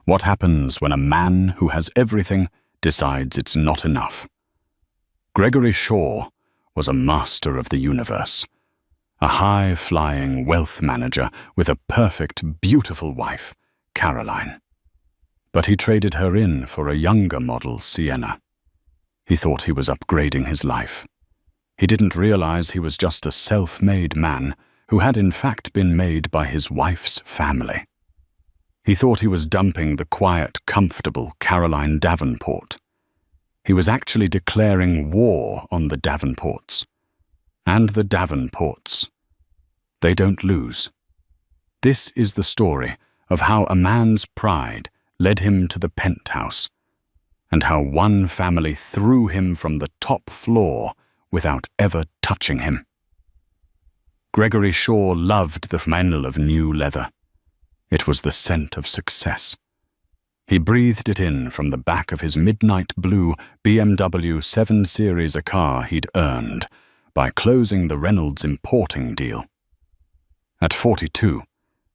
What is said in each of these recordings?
What happens when a man who has everything decides it's not enough? Gregory Shaw was a master of the universe, a high-flying wealth manager with a perfect, beautiful wife, Caroline. But he traded her in for a younger model, Sienna. He thought he was upgrading his life. He didn't realize he was just a self-made man who had in fact been made by his wife's family. He thought he was dumping the quiet, comfortable Caroline Davenport. He was actually declaring war on the Davenports. And the Davenports, they don't lose. This is the story of how a man's pride led him to the penthouse, and how one family threw him from the top floor without ever touching him. Gregory Shaw loved the smell of new leather. It was the scent of success. He breathed it in from the back of his midnight blue BMW 7 Series, a car he'd earned by closing the Reynolds importing deal. At 42,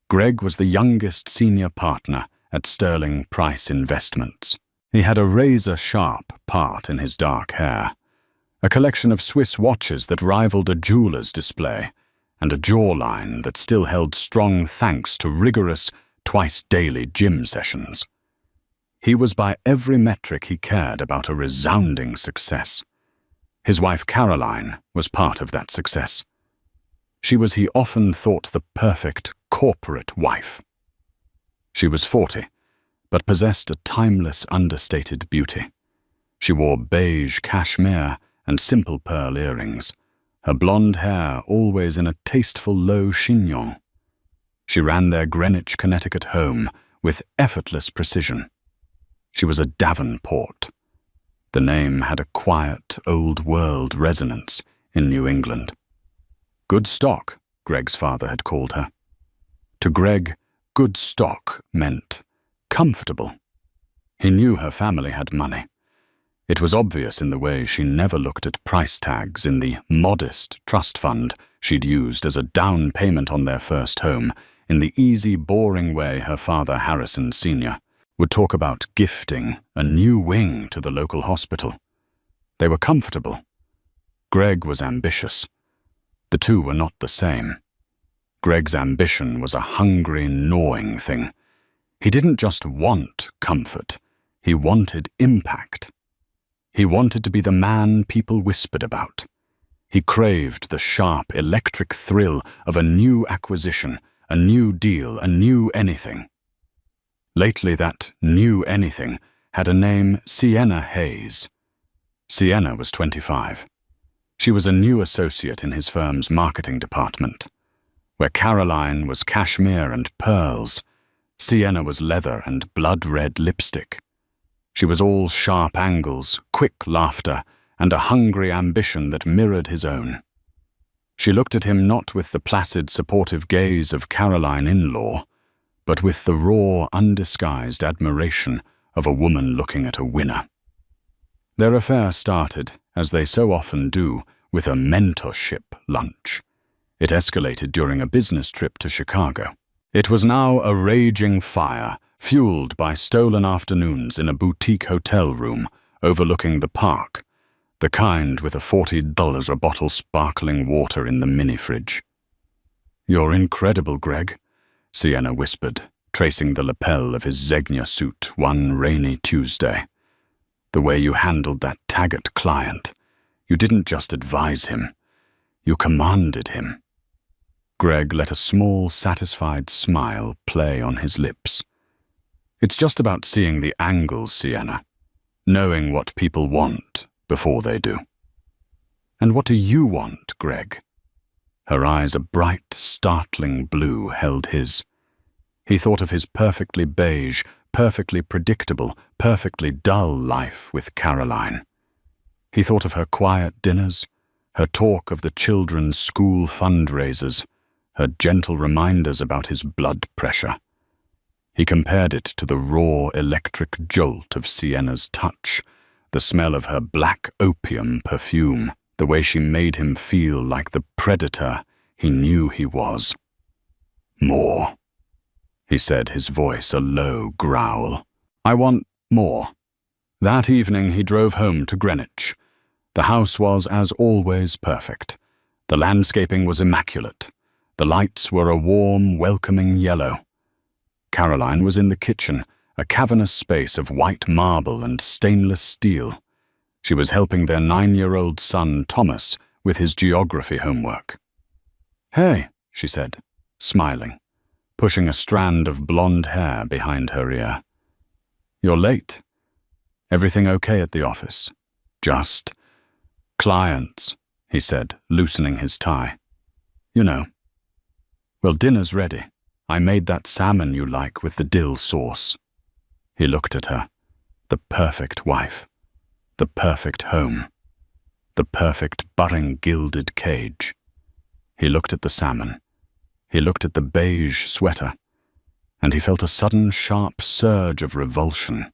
Greg was the youngest senior partner at Sterling Price Investments. He had a razor-sharp part in his dark hair, a collection of Swiss watches that rivaled a jeweler's display, and a jawline that still held strong thanks to rigorous, twice-daily gym sessions. He was by every metric he cared about a resounding success. His wife Caroline was part of that success. She was, he often thought, the perfect corporate wife. She was 40, but possessed a timeless, understated beauty. She wore beige cashmere and simple pearl earrings, her blonde hair always in a tasteful low chignon. She ran their Greenwich, Connecticut home with effortless precision. She was a Davenport. The name had a quiet, old-world resonance in New England. Good stock, Greg's father had called her. To Greg, good stock meant comfortable. He knew her family had money. It was obvious in the way she never looked at price tags in the modest trust fund she'd used as a down payment on their first home, in the easy, boring way her father, Harrison Sr., would talk about gifting a new wing to the local hospital. They were comfortable. Greg was ambitious. The two were not the same. Greg's ambition was a hungry, gnawing thing. He didn't just want comfort, he wanted impact. He wanted to be the man people whispered about. He craved the sharp, electric thrill of a new acquisition, a new deal, a new anything. Lately, that new anything had a name: Sienna Hayes. Sienna was 25. She was a new associate in his firm's marketing department. Where Caroline was cashmere and pearls, Sienna was leather and blood-red lipstick. She was all sharp angles, quick laughter, and a hungry ambition that mirrored his own. She looked at him not with the placid, supportive gaze of Caroline in-law, but with the raw, undisguised admiration of a woman looking at a winner. Their affair started, as they so often do, with a mentorship lunch. It escalated during a business trip to Chicago. It was now a raging fire, fueled by stolen afternoons in a boutique hotel room overlooking the park, the kind with a $40 a bottle sparkling water in the mini-fridge. "You're incredible, Greg," Sienna whispered, tracing the lapel of his Zegna suit one rainy Tuesday. "The way you handled that Taggart client. You didn't just advise him. You commanded him." Greg let a small, satisfied smile play on his lips. "It's just about seeing the angles, Sienna. Knowing what people want before they do." "And what do you want, Greg?" Her eyes, a bright, startling blue, held his. He thought of his perfectly beige, perfectly predictable, perfectly dull life with Caroline. He thought of her quiet dinners, her talk of the children's school fundraisers, her gentle reminders about his blood pressure. He compared it to the raw electric jolt of Sienna's touch, the smell of her black opium perfume, the way she made him feel like the predator he knew he was. More. he said, his voice a low growl. I want more. That evening he drove home to Greenwich. The house was, as always, perfect. The landscaping was immaculate. The lights were a warm, welcoming yellow. Caroline was in the kitchen, a cavernous space of white marble and stainless steel. She was helping their 9-year-old son, Thomas, with his geography homework. Hey, she said, smiling, pushing a strand of blonde hair behind her ear. You're late. Everything okay at the office? Just clients, he said, loosening his tie. You know. Well, dinner's ready. I made that salmon you like with the dill sauce. He looked at her. The perfect wife. The perfect home. The perfect budding gilded cage. He looked at the salmon. He looked at the beige sweater. And he felt a sudden sharp surge of revulsion.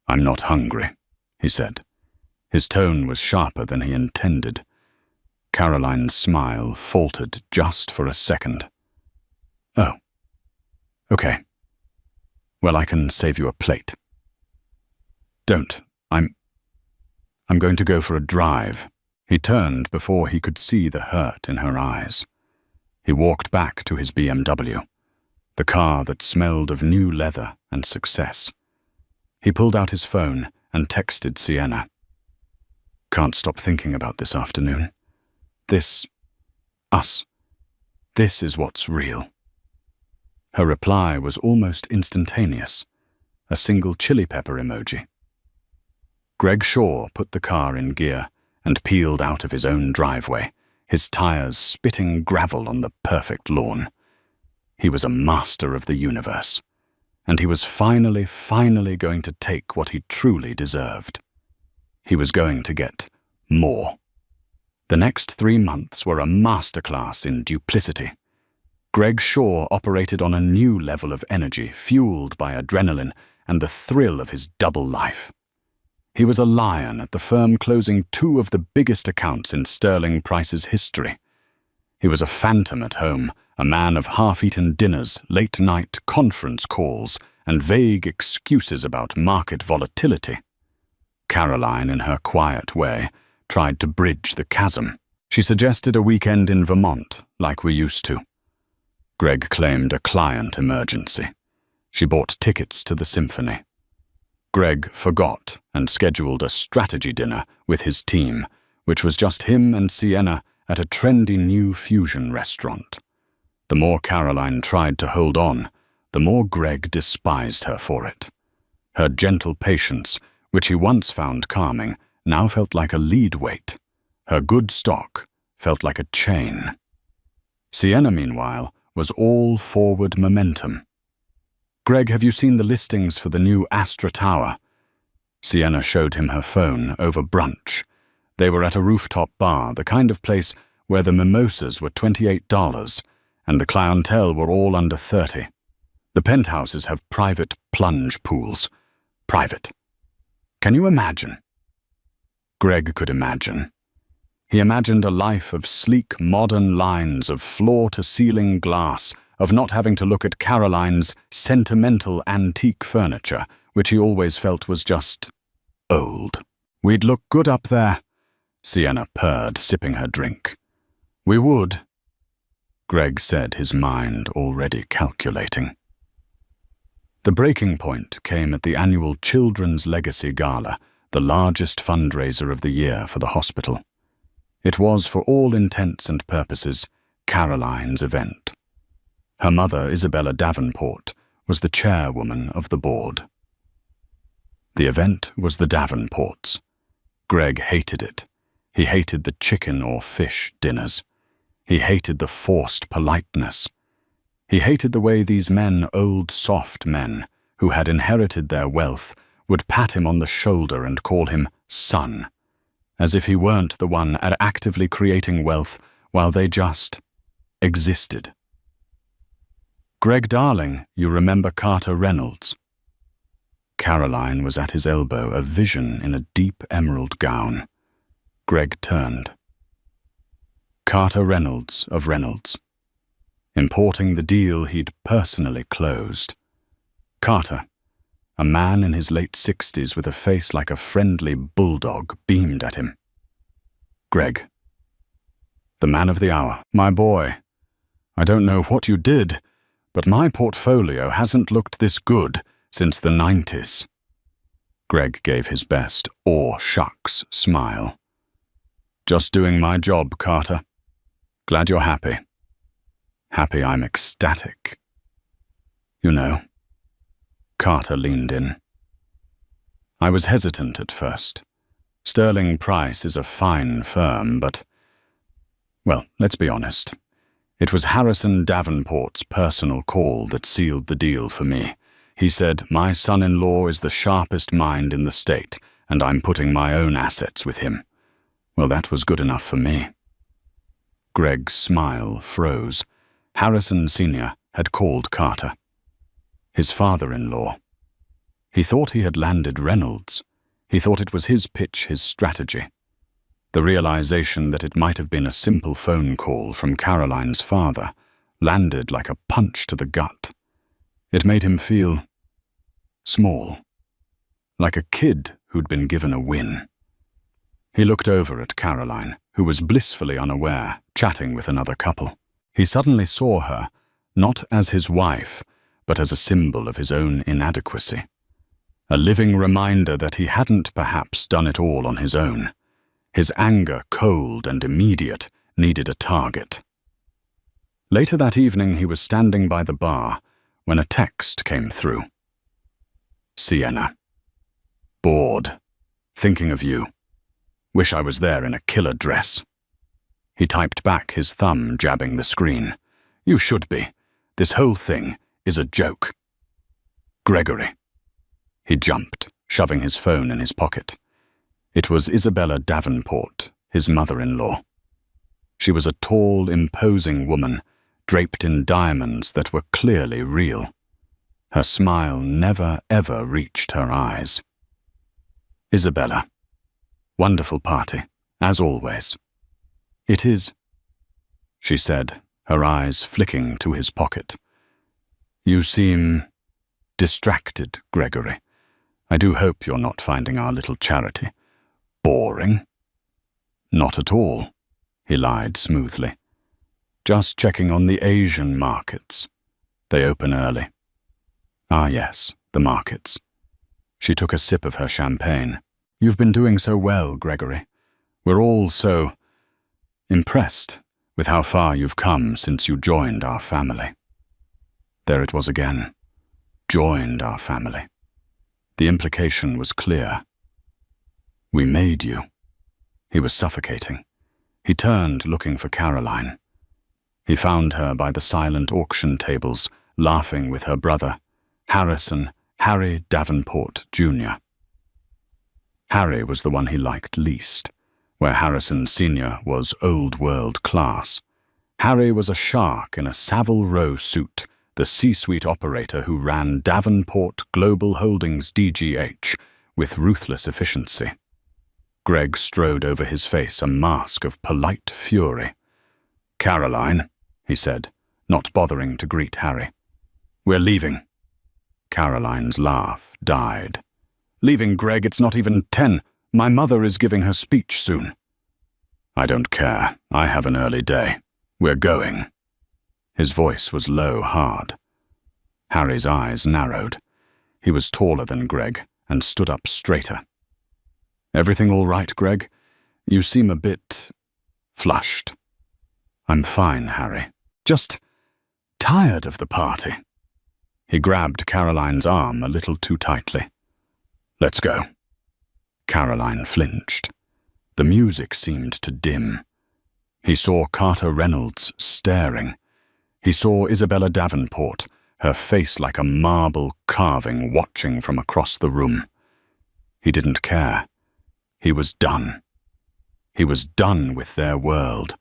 I'm not hungry, he said. His tone was sharper than he intended. Caroline's smile faltered just for a second. Oh. Okay. Well, I can save you a plate. Don't. I'm going to go for a drive. He turned before he could see the hurt in her eyes. He walked back to his BMW, the car that smelled of new leather and success. He pulled out his phone and texted Sienna. Can't stop thinking about this afternoon. Us. This is what's real. Her reply was almost instantaneous, a single chili pepper emoji. Greg Shaw put the car in gear and peeled out of his own driveway, his tires spitting gravel on the perfect lawn. He was a master of the universe, and he was finally going to take what he truly deserved. He was going to get more. The next 3 months were a masterclass in duplicity. Greg Shaw operated on a new level of energy, fueled by adrenaline and the thrill of his double life. He was a lion at the firm closing 2 of the biggest accounts in Sterling Price's history. He was a phantom at home, a man of half-eaten dinners, late-night conference calls, and vague excuses about market volatility. Caroline, in her quiet way, tried to bridge the chasm. She suggested a weekend in Vermont, like we used to. Greg claimed a client emergency. She bought tickets to the symphony. Greg forgot and scheduled a strategy dinner with his team, which was just him and Sienna at a trendy new fusion restaurant. The more Caroline tried to hold on, the more Greg despised her for it. Her gentle patience, which he once found calming, now felt like a lead weight. Her good stock felt like a chain. Sienna, meanwhile, was all forward momentum. Greg, have you seen the listings for the new Astra Tower? Sienna showed him her phone over brunch. They were at a rooftop bar, the kind of place where the mimosas were $28 and the clientele were all under 30. The penthouses have private plunge pools. Private. Can you imagine? Greg could imagine. He imagined a life of sleek, modern lines of floor-to-ceiling glass, of not having to look at Caroline's sentimental antique furniture, which he always felt was just old. We'd look good up there, Sienna purred, sipping her drink. We would, Greg said, his mind already calculating. The breaking point came at the annual Children's Legacy Gala, the largest fundraiser of the year for the hospital. It was, for all intents and purposes, Caroline's event. Her mother, Isabella Davenport, was the chairwoman of the board. The event was the Davenports. Greg hated it. He hated the chicken or fish dinners. He hated the forced politeness. He hated the way these men, old soft men, who had inherited their wealth, would pat him on the shoulder and call him son, as if he weren't the one actively creating wealth while they just existed. Greg, darling, you remember Carter Reynolds? Caroline was at his elbow, a vision in a deep emerald gown. Greg turned. Carter Reynolds of Reynolds. importing the deal he'd personally closed. Carter, a man in his late 60s with a face like a friendly bulldog, beamed at him. Greg. The man of the hour. My boy, I don't know what you did, but my portfolio hasn't looked this good since the 90s. Greg gave his best "aw shucks" smile. Just doing my job, Carter. Glad you're happy. Happy I'm ecstatic. You know. Carter leaned in. I was hesitant at first. Sterling Price is a fine firm, but, well, let's be honest. It was Harrison Davenport's personal call that sealed the deal for me. He said, my son-in-law is the sharpest mind in the state, and I'm putting my own assets with him. Well, that was good enough for me. Greg's smile froze. Harrison Sr. had called Carter. His father-in-law. He thought he had landed Reynolds. He thought it was his pitch, his strategy. The realization that it might have been a simple phone call from Caroline's father landed like a punch to the gut. It made him feel small, like a kid who'd been given a win. He looked over at Caroline, who was blissfully unaware, chatting with another couple. He suddenly saw her, not as his wife, but as a symbol of his own inadequacy. A living reminder that he hadn't perhaps done it all on his own. His anger, cold and immediate, needed a target. Later that evening he was standing by the bar when a text came through. Sienna. Bored. Thinking of you. Wish I was there in a killer dress. He typed back, his thumb jabbing the screen. You should be. This whole thing is a joke. Gregory. He jumped, shoving his phone in his pocket. It was Isabella Davenport, his mother-in-law. She was a tall, imposing woman, draped in diamonds that were clearly real. Her smile never, ever reached her eyes. Isabella. Wonderful party, as always. It is, she said, her eyes flicking to his pocket. You seem distracted, Gregory. I do hope you're not finding our little charity boring. Not at all, he lied smoothly. Just checking on the Asian markets. They open early. Ah, yes, the markets. She took a sip of her champagne. You've been doing so well, Gregory. We're all so impressed with how far you've come since you joined our family. There it was again. Joined our family. The implication was clear. We made you. He was suffocating. He turned, looking for Caroline. He found her by the silent auction tables, laughing with her brother, Harry Davenport, Jr. Harry was the one he liked least, where Harrison Sr. was old-world class. Harry was a shark in a Savile Row suit, the C-suite operator who ran Davenport Global Holdings DGH with ruthless efficiency. Greg strode over his face, a mask of polite fury. Caroline, he said, not bothering to greet Harry. We're leaving. Caroline's laugh died. Leaving, Greg, it's not even 10. My mother is giving her speech soon. I don't care. I have an early day. We're going. His voice was low, hard. Harry's eyes narrowed. He was taller than Greg and stood up straighter. Everything all right, Greg? You seem a bit flushed. I'm fine, Harry. Just tired of the party. He grabbed Caroline's arm a little too tightly. Let's go. Caroline flinched. The music seemed to dim. He saw Carter Reynolds staring. He saw Isabella Davenport, her face like a marble carving, watching from across the room. He didn't care. He was done. He was done with their world,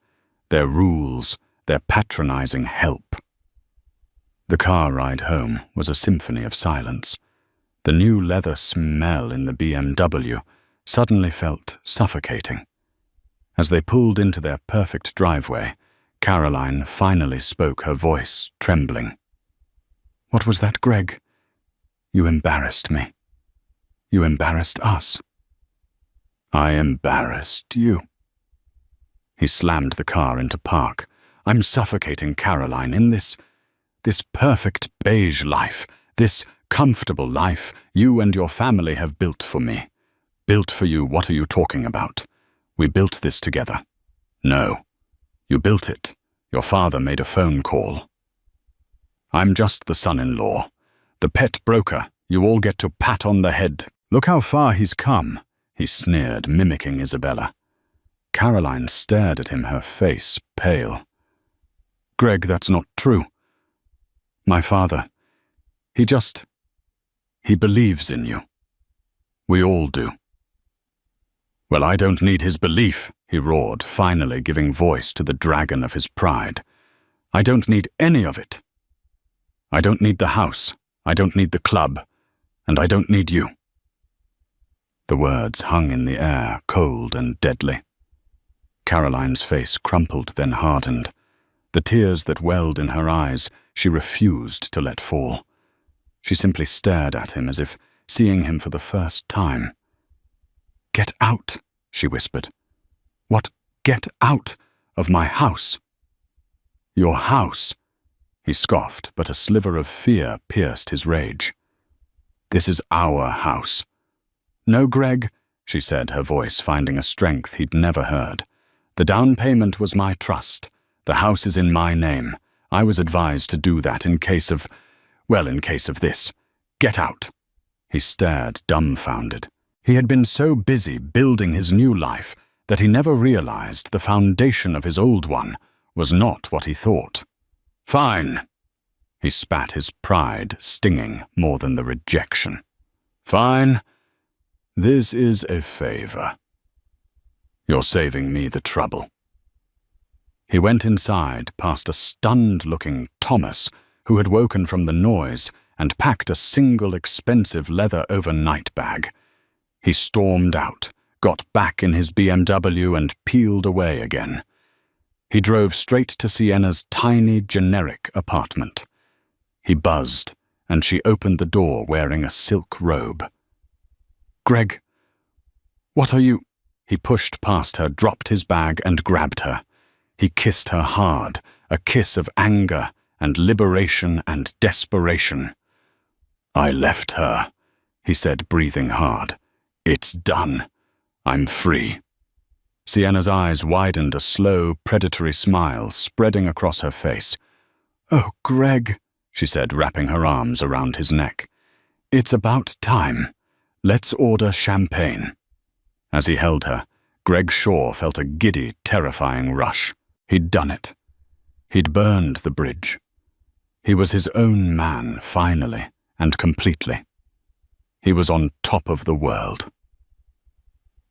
their rules, their patronizing help. The car ride home was a symphony of silence. The new leather smell in the BMW suddenly felt suffocating. As they pulled into their perfect driveway, Caroline finally spoke, her voice trembling. "What was that, Greg? You embarrassed me. You embarrassed us." "I embarrassed you." He slammed the car into park. "I'm suffocating, Caroline, in this perfect beige life, this comfortable life you and your family have built for me. Built for you, what are you talking about? We built this together." "No. You built it. Your father made a phone call." "I'm just the son-in-law. The pet broker you all get to pat on the head. Look how far he's come," he sneered, mimicking Isabella. Caroline stared at him, her face pale. "Greg, that's not true. My father, he believes in you. We all do." "Well, I don't need his belief," he roared, finally giving voice to the dragon of his pride. "I don't need any of it. I don't need the house, I don't need the club, and I don't need you." The words hung in the air, cold and deadly. Caroline's face crumpled, then hardened. The tears that welled in her eyes she refused to let fall. She simply stared at him as if seeing him for the first time. "Get out," she whispered. "What? Get out of my house." "Your house?" He scoffed, but a sliver of fear pierced his rage. "This is our house." "No, Greg," she said, her voice finding a strength he'd never heard. "The down payment was my trust. The house is in my name. I was advised to do that in case of this. Get out." He stared, dumbfounded. He had been so busy building his new life that he never realized the foundation of his old one was not what he thought. "Fine." He spat, his pride stinging more than the rejection. "Fine. This is a favor. You're saving me the trouble." He went inside, past a stunned-looking Thomas who had woken from the noise and packed a single expensive leather overnight bag. He stormed out, got back in his BMW and peeled away again. He drove straight to Sienna's tiny, generic apartment. He buzzed, and she opened the door wearing a silk robe. "Greg, what are you—" He pushed past her, dropped his bag, and grabbed her. He kissed her hard, a kiss of anger and liberation and desperation. "I left her," he said, breathing hard. "It's done. I'm free." Sienna's eyes widened, a slow, predatory smile spreading across her face. "Oh, Greg," she said, wrapping her arms around his neck. "It's about time. Let's order champagne." As he held her, Greg Shaw felt a giddy, terrifying rush. He'd done it. He'd burned the bridge. He was his own man, finally and completely. He was on top of the world.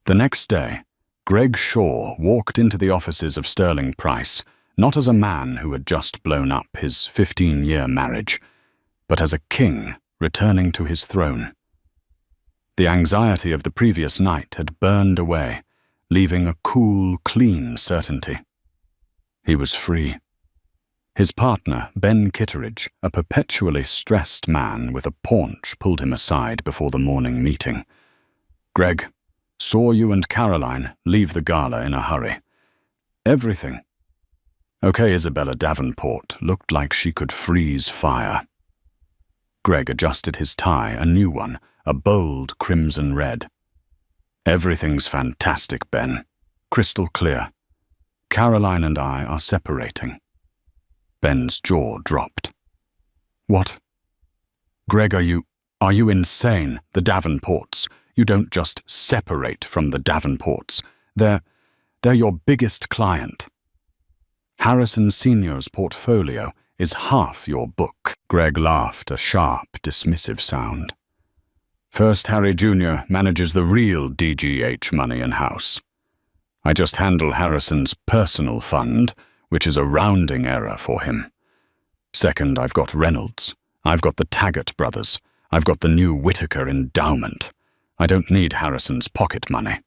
The next day, Greg Shaw walked into the offices of Sterling Price, not as a man who had just blown up his 15-year marriage, but as a king returning to his throne. The anxiety of the previous night had burned away, leaving a cool, clean certainty. He was free. His partner, Ben Kitteridge, a perpetually stressed man with a paunch, pulled him aside before the morning meeting. "Greg, saw you and Caroline leave the gala in a hurry. Everything. Okay, Isabella Davenport looked like she could freeze fire." Greg adjusted his tie, a new one, a bold crimson red. "Everything's fantastic, Ben. Crystal clear. Caroline and I are separating." Ben's jaw dropped. "What? Greg, are you insane? The Davenports. You don't just separate from the Davenports. They're your biggest client. Harrison Sr.'s portfolio is half your book." Greg laughed, a sharp, dismissive sound. "First Harry Jr. manages the real DGH money in-house. I just handle Harrison's personal fund, which is a rounding error for him. Second, I've got Reynolds. I've got the Taggart brothers. I've got the new Whitaker endowment. I don't need Harrison's pocket money."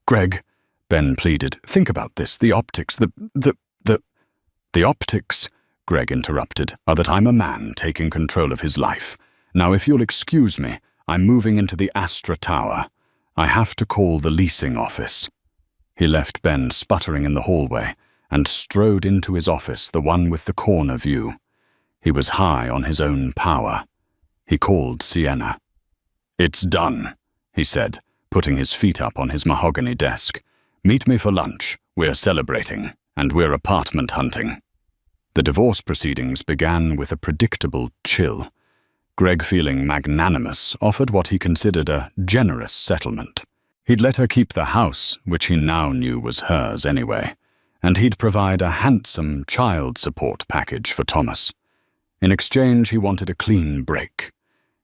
"Greg," Ben pleaded, "think about this, the optics, the The optics, Greg interrupted, are that I'm a man taking control of his life. Now, if you'll excuse me, I'm moving into the Astra Tower. I have to call the leasing office. He left Ben sputtering in the hallway and strode into his office, the one with the corner view. He was high on his own power. He called Sienna. "It's done," he said, putting his feet up on his mahogany desk. "Meet me for lunch. We're celebrating, and we're apartment hunting." The divorce proceedings began with a predictable chill. Greg, feeling magnanimous, offered what he considered a generous settlement. He'd let her keep the house, which he now knew was hers anyway, and he'd provide a handsome child support package for Thomas. In exchange, he wanted a clean break.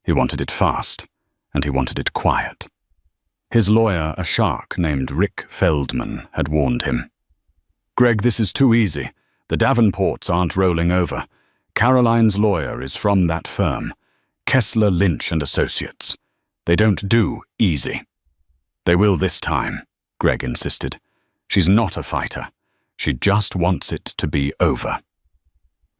He wanted it fast, and he wanted it quiet. His lawyer, a shark named Rick Feldman, had warned him. "Greg, this is too easy. The Davenports aren't rolling over. Caroline's lawyer is from that firm, Kessler, Lynch and Associates. They don't do easy." "They will this time," Greg insisted. "She's not a fighter. She just wants it to be over."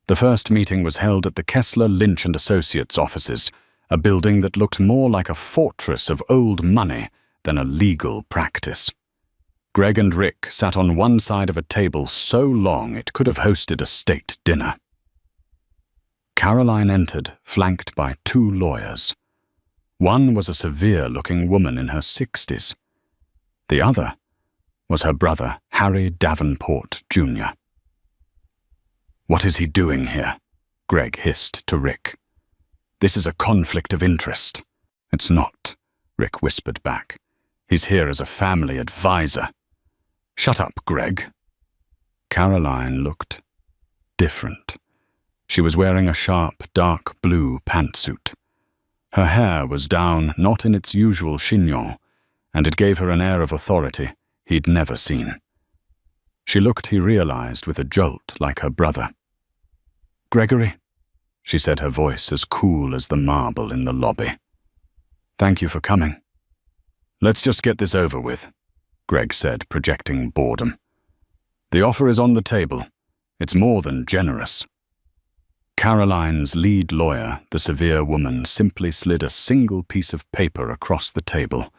The first meeting was held at the Kessler, Lynch and Associates offices, a building that looked more like a fortress of old money than a legal practice. Greg and Rick sat on one side of a table so long it could have hosted a state dinner. Caroline entered, flanked by two lawyers. One was a severe-looking woman in her 60s. The other was her brother, Harry Davenport, Jr. "What is he doing here?" Greg hissed to Rick. "This is a conflict of interest." "It's not," Rick whispered back. "He's here as a family advisor." "Shut up, Greg." Caroline looked different. She was wearing a sharp, dark blue pantsuit. Her hair was down, not in its usual chignon, and it gave her an air of authority he'd never seen. She looked, he realized, with a jolt like her brother. "Gregory," she said, her voice as cool as the marble in the lobby. "Thank you for coming." "Let's just get this over with," Greg said, projecting boredom. "The offer is on the table. It's more than generous." Caroline's lead lawyer, the severe woman, simply slid a single piece of paper across the table.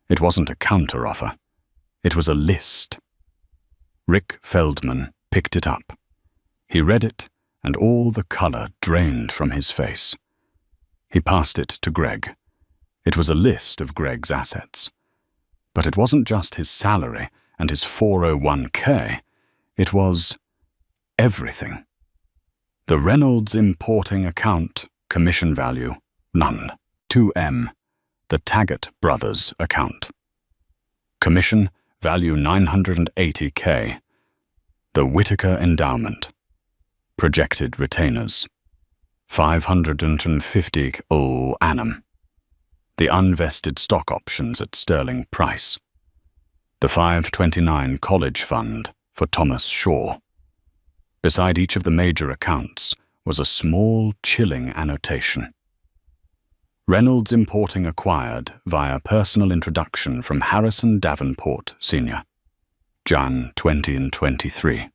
It wasn't a counteroffer. It was a list. Rick Feldman picked it up. He read it, and all the color drained from his face. He passed it to Greg. It was a list of Greg's assets. But it wasn't just his salary and his 401k. It was everything. The Reynolds importing account, commission value, none. 2M, the Taggart Brothers account. Commission, value 980k. The Whitaker endowment. Projected retainers, 550 annum. The unvested stock options at sterling price. The 529 college fund for Thomas Shaw. Beside each of the major accounts was a small, chilling annotation. Reynolds Importing acquired via personal introduction from Harrison Davenport, Sr. Jan 20 and 23.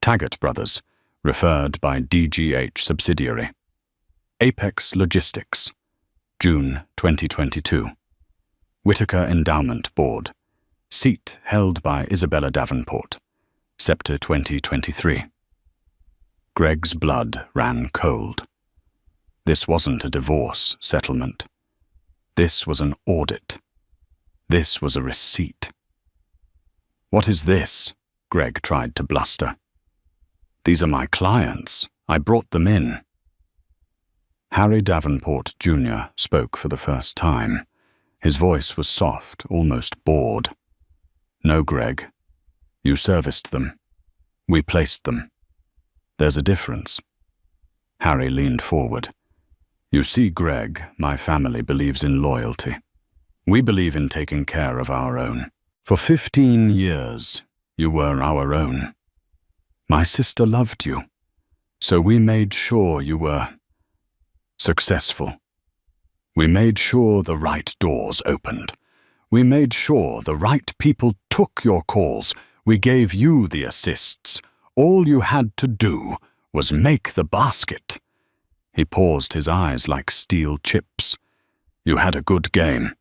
Taggart Brothers, referred by DGH subsidiary. Apex Logistics, June 2022. Whitaker Endowment Board. Seat held by Isabella Davenport. September 2023. Greg's blood ran cold. This wasn't a divorce settlement. This was an audit. This was a receipt. "What is this?" Greg tried to bluster. "These are my clients. I brought them in." Harry Davenport, Jr. spoke for the first time. His voice was soft, almost bored. "No, Greg. You serviced them. We placed them. There's a difference." Harry leaned forward. "You see, Greg, my family believes in loyalty. We believe in taking care of our own. For 15 years, you were our own. My sister loved you, so we made sure you were successful. We made sure the right doors opened. We made sure the right people took your calls. We gave you the assists. All you had to do was make the basket." He paused, his eyes like steel chips. "You had a good game,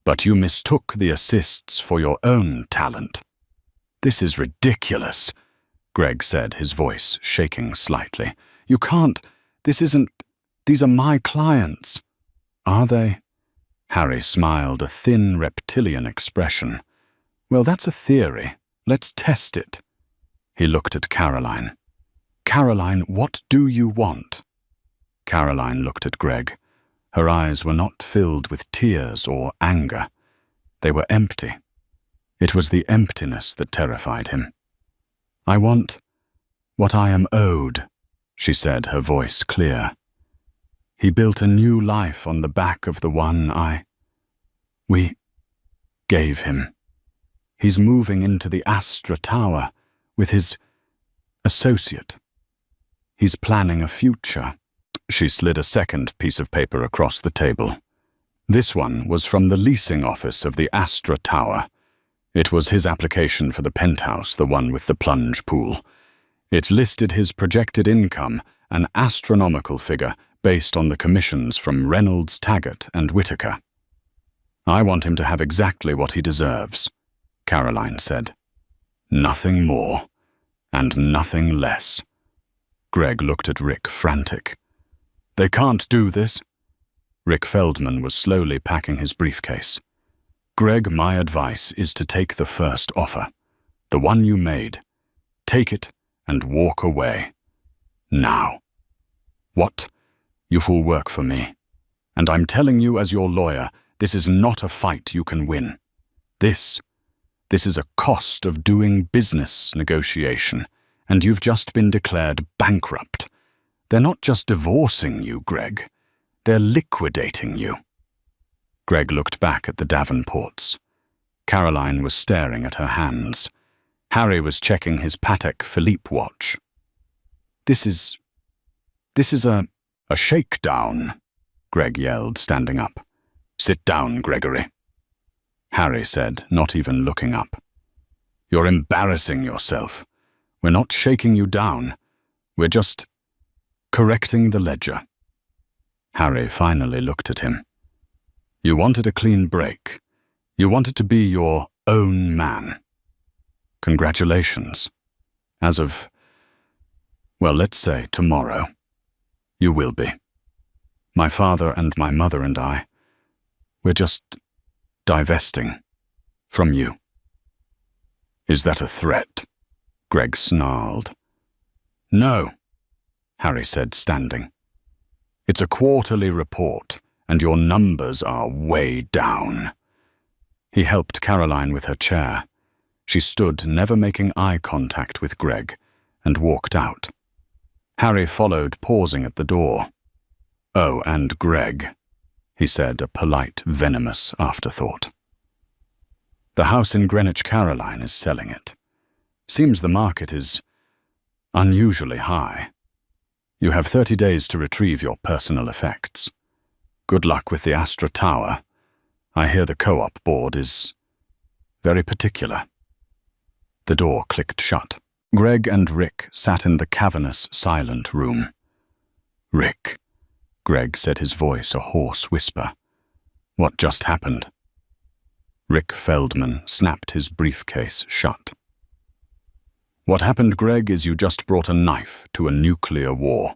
but you mistook the assists for your own talent." "This is ridiculous," Greg said, his voice shaking slightly. "You can't. These are my clients." "Are they?" Harry smiled, a thin reptilian expression. "Well, that's a theory. Let's test it." He looked at Caroline. "Caroline, what do you want?" Caroline looked at Greg. Her eyes were not filled with tears or anger. They were empty. It was the emptiness that terrified him. "I want what I am owed," she said, her voice clear. "He built a new life on the back of the one we gave him. He's moving into the Astra Tower with his associate. He's planning a future." She slid a second piece of paper across the table. This one was from the leasing office of the Astra Tower. It was his application for the penthouse, the one with the plunge pool. It listed his projected income, an astronomical figure based on the commissions from Reynolds, Taggart, and Whitaker. "I want him to have exactly what he deserves," Caroline said. "Nothing more, and nothing less." Greg looked at Rick, frantic. "They can't do this." Rick Feldman was slowly packing his briefcase. "Greg, my advice is to take the first offer. The one you made. Take it and walk away. Now." "What? You will work for me. And I'm telling you as your lawyer, this is not a fight you can win. This is a cost of doing business negotiation, and you've just been declared bankrupt. They're not just divorcing you, Greg. They're liquidating you." Greg looked back at the Davenports. Caroline was staring at her hands. Harry was checking his Patek Philippe watch. This is a shakedown," Greg yelled, standing up. "Sit down, Gregory," Harry said, not even looking up. "You're embarrassing yourself. We're not shaking you down. We're just correcting the ledger." Harry finally looked at him. "You wanted a clean break. You wanted to be your own man. Congratulations. As of, well, let's say tomorrow, you will be. My father and my mother and we're just divesting from you." "Is that a threat?" Greg snarled. "No," Harry said, standing. "It's a quarterly report, and your numbers are way down." He helped Caroline with her chair. She stood, never making eye contact with Greg, and walked out. Harry followed, pausing at the door. "Oh, and Greg," he said, a polite, venomous afterthought. "The house in Greenwich, Caroline, is selling it. Seems the market is unusually high. You have 30 days to retrieve your personal effects. Good luck with the Astra Tower. I hear the co-op board is very particular." The door clicked shut. Greg and Rick sat in the cavernous, silent room. "Rick," Greg said, his voice a hoarse whisper. "What just happened?" Rick Feldman snapped his briefcase shut. "What happened, Greg, is you just brought a knife to a nuclear war.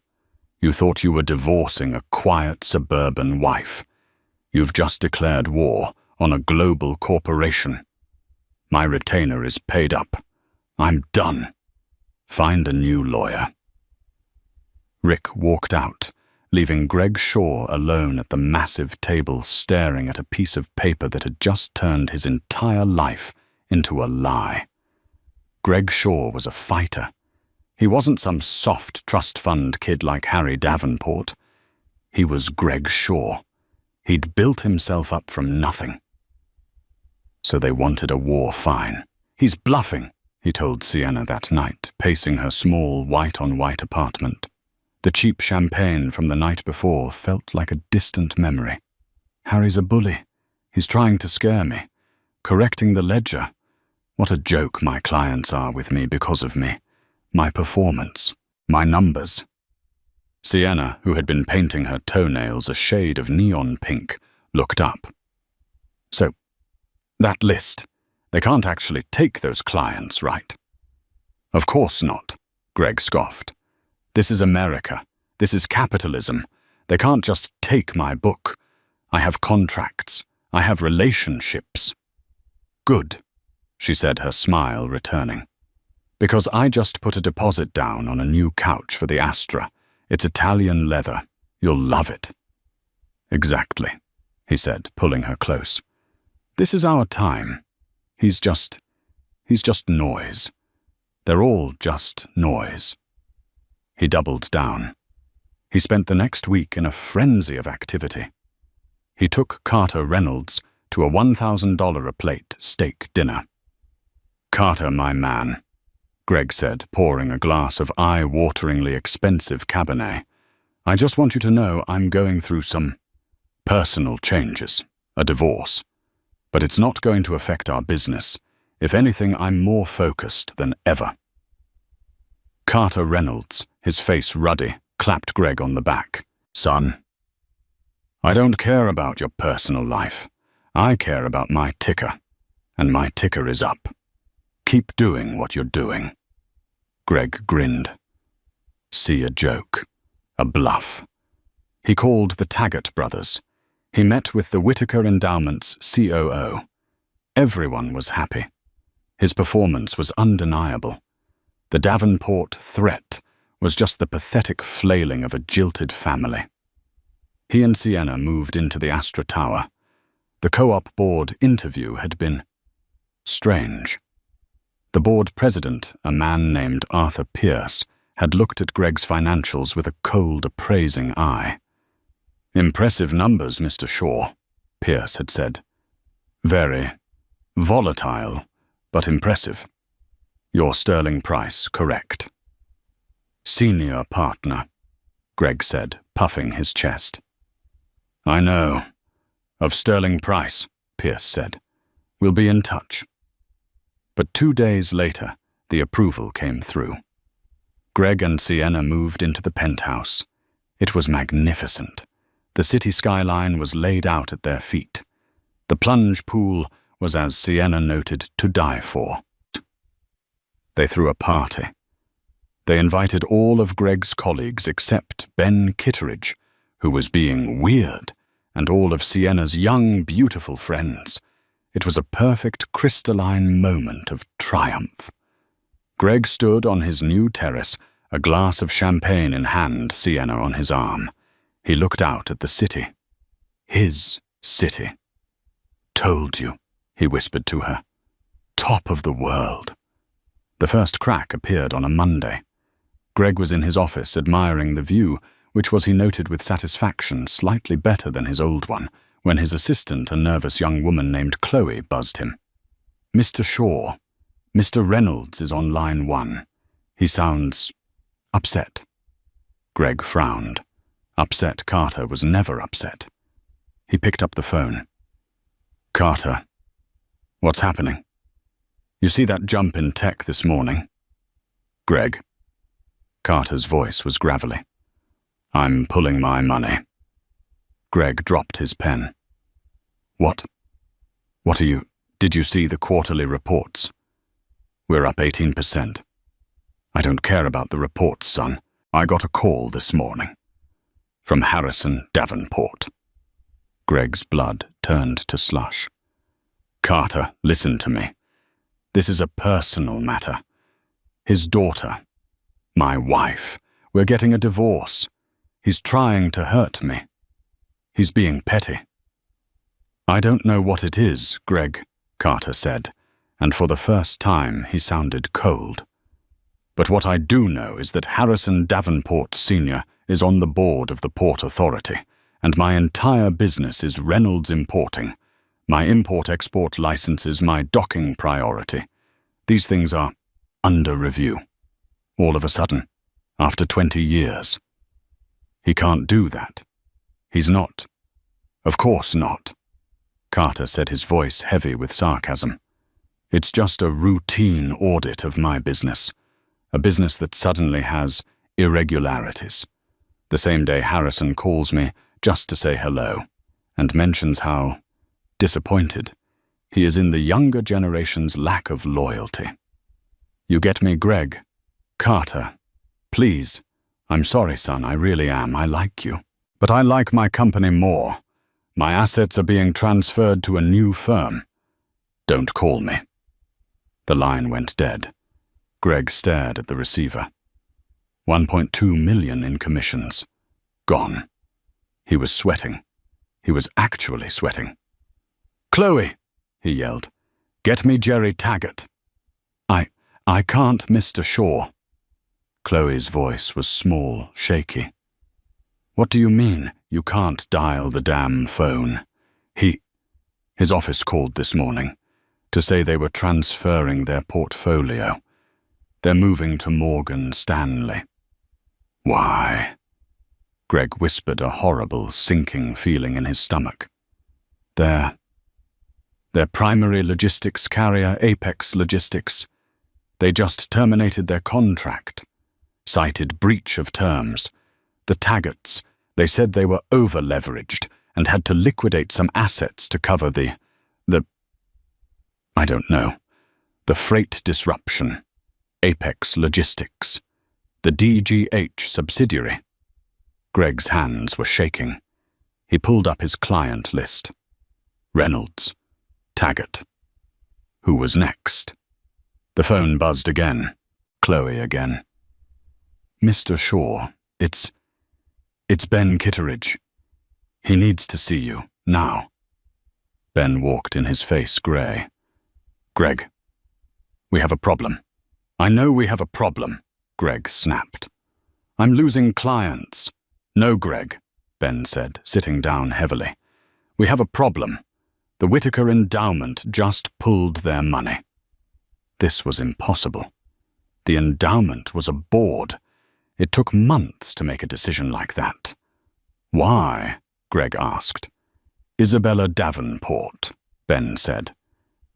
You thought you were divorcing a quiet suburban wife. You've just declared war on a global corporation. My retainer is paid up. I'm done. Find a new lawyer." Rick walked out, leaving Greg Shaw alone at the massive table, staring at a piece of paper that had just turned his entire life into a lie. Greg Shaw was a fighter. He wasn't some soft trust fund kid like Harry Davenport. He was Greg Shaw. He'd built himself up from nothing. So they wanted a war fine. "He's bluffing," he told Sienna that night, pacing her small white-on-white apartment. The cheap champagne from the night before felt like a distant memory. "Harry's a bully. He's trying to scare me. Correcting the ledger. What a joke my clients are with me because of me. My performance. My numbers. Sienna, who had been painting her toenails a shade of neon pink, looked up. So, that list, they can't actually take those clients, right? Of course not, Greg scoffed. This is America. This is capitalism. They can't just take my book. I have contracts. I have relationships. Good, she said, her smile returning. Because I just put a deposit down on a new couch for the Astra. It's Italian leather. You'll love it. Exactly, he said, pulling her close. This is our time. He's just noise. They're all just noise. He doubled down. He spent the next week in a frenzy of activity. He took Carter Reynolds to a $1,000 a plate steak dinner. Carter, my man, Greg said, pouring a glass of eye-wateringly expensive Cabernet. I just want you to know I'm going through some personal changes, a divorce. But it's not going to affect our business. If anything, I'm more focused than ever. Carter Reynolds, his face ruddy, clapped Greg on the back. Son, I don't care about your personal life. I care about my ticker, and my ticker is up. Keep doing what you're doing. Greg grinned. See a joke, a bluff. He called the Taggart brothers. He met with the Whitaker Endowment's COO. Everyone was happy. His performance was undeniable. The Davenport threat was just the pathetic flailing of a jilted family. He and Sienna moved into the Astra Tower. The co-op board interview had been strange. The board president, a man named Arthur Pierce, had looked at Greg's financials with a cold, appraising eye. Impressive numbers, Mr. Shaw, Pierce had said. Very volatile, but impressive. Your sterling price correct. Senior partner, Greg said, puffing his chest. I know. Of sterling price, Pierce said. We'll be in touch. But 2 days later, the approval came through. Greg and Sienna moved into the penthouse. It was magnificent. The city skyline was laid out at their feet. The plunge pool was, as Sienna noted, to die for. They threw a party. They invited all of Greg's colleagues except Ben Kitteridge, who was being weird, and all of Sienna's young, beautiful friends. It was a perfect crystalline moment of triumph. Greg stood on his new terrace, a glass of champagne in hand, Sienna on his arm. He looked out at the city. His city. Told you, he whispered to her. Top of the world. The first crack appeared on a Monday. Greg was in his office admiring the view, which was, he noted with satisfaction, slightly better than his old one, when his assistant, a nervous young woman named Chloe, buzzed him. Mr. Shaw, Mr. Reynolds is on line 1. He sounds upset. Greg frowned. Upset Carter was never upset. He picked up the phone. Carter, what's happening? You see that jump in tech this morning? Greg. Carter's voice was gravelly. I'm pulling my money. Greg dropped his pen. What? What are you? Did you see the quarterly reports? We're up 18%. I don't care about the reports, son. I got a call this morning. From Harrison Davenport. Greg's blood turned to slush. Carter, listen to me. This is a personal matter. His daughter, my wife, we're getting a divorce. He's trying to hurt me. He's being petty. I don't know what it is, Greg, Carter said, and for the first time he sounded cold. But what I do know is that Harrison Davenport Sr. is on the board of the Port Authority, and my entire business is Reynolds Importing. My import-export license is my docking priority. These things are under review. All of a sudden, after 20 years. He can't do that. He's not. Of course not. Carter said, his voice heavy with sarcasm. It's just a routine audit of my business, a business that suddenly has irregularities. The same day Harrison calls me just to say hello and mentions how disappointed he is in the younger generation's lack of loyalty. You get me, Greg? Carter, please. I'm sorry, son, I really am. I like you. But I like my company more. My assets are being transferred to a new firm. Don't call me. The line went dead. Greg stared at the receiver. 1.2 million in commissions. Gone. He was sweating. He was actually sweating. Chloe, he yelled. Get me Jerry Taggart. I can't, Mr. Shaw. Chloe's voice was small, shaky. What do you mean, you can't dial the damn phone? His office called this morning to say they were transferring their portfolio. They're moving to Morgan Stanley. Why? Greg whispered, a horrible, sinking feeling in his stomach. Their primary logistics carrier, Apex Logistics, they just terminated their contract, cited breach of terms. The Taggarts, they said they were over-leveraged and had to liquidate some assets to cover the freight disruption. Apex Logistics, the DGH subsidiary. Greg's hands were shaking. He pulled up his client list. Reynolds, Taggart. Who was next? The phone buzzed again. Chloe again. Mr. Shaw, it's Ben Kitteridge. He needs to see you, now. Ben walked in, his face grey. Greg, we have a problem. I know we have a problem, Greg snapped. I'm losing clients. No, Greg, Ben said, sitting down heavily. We have a problem. The Whitaker Endowment just pulled their money. This was impossible. The endowment was a board. It took months to make a decision like that. Why? Greg asked. Isabella Davenport, Ben said.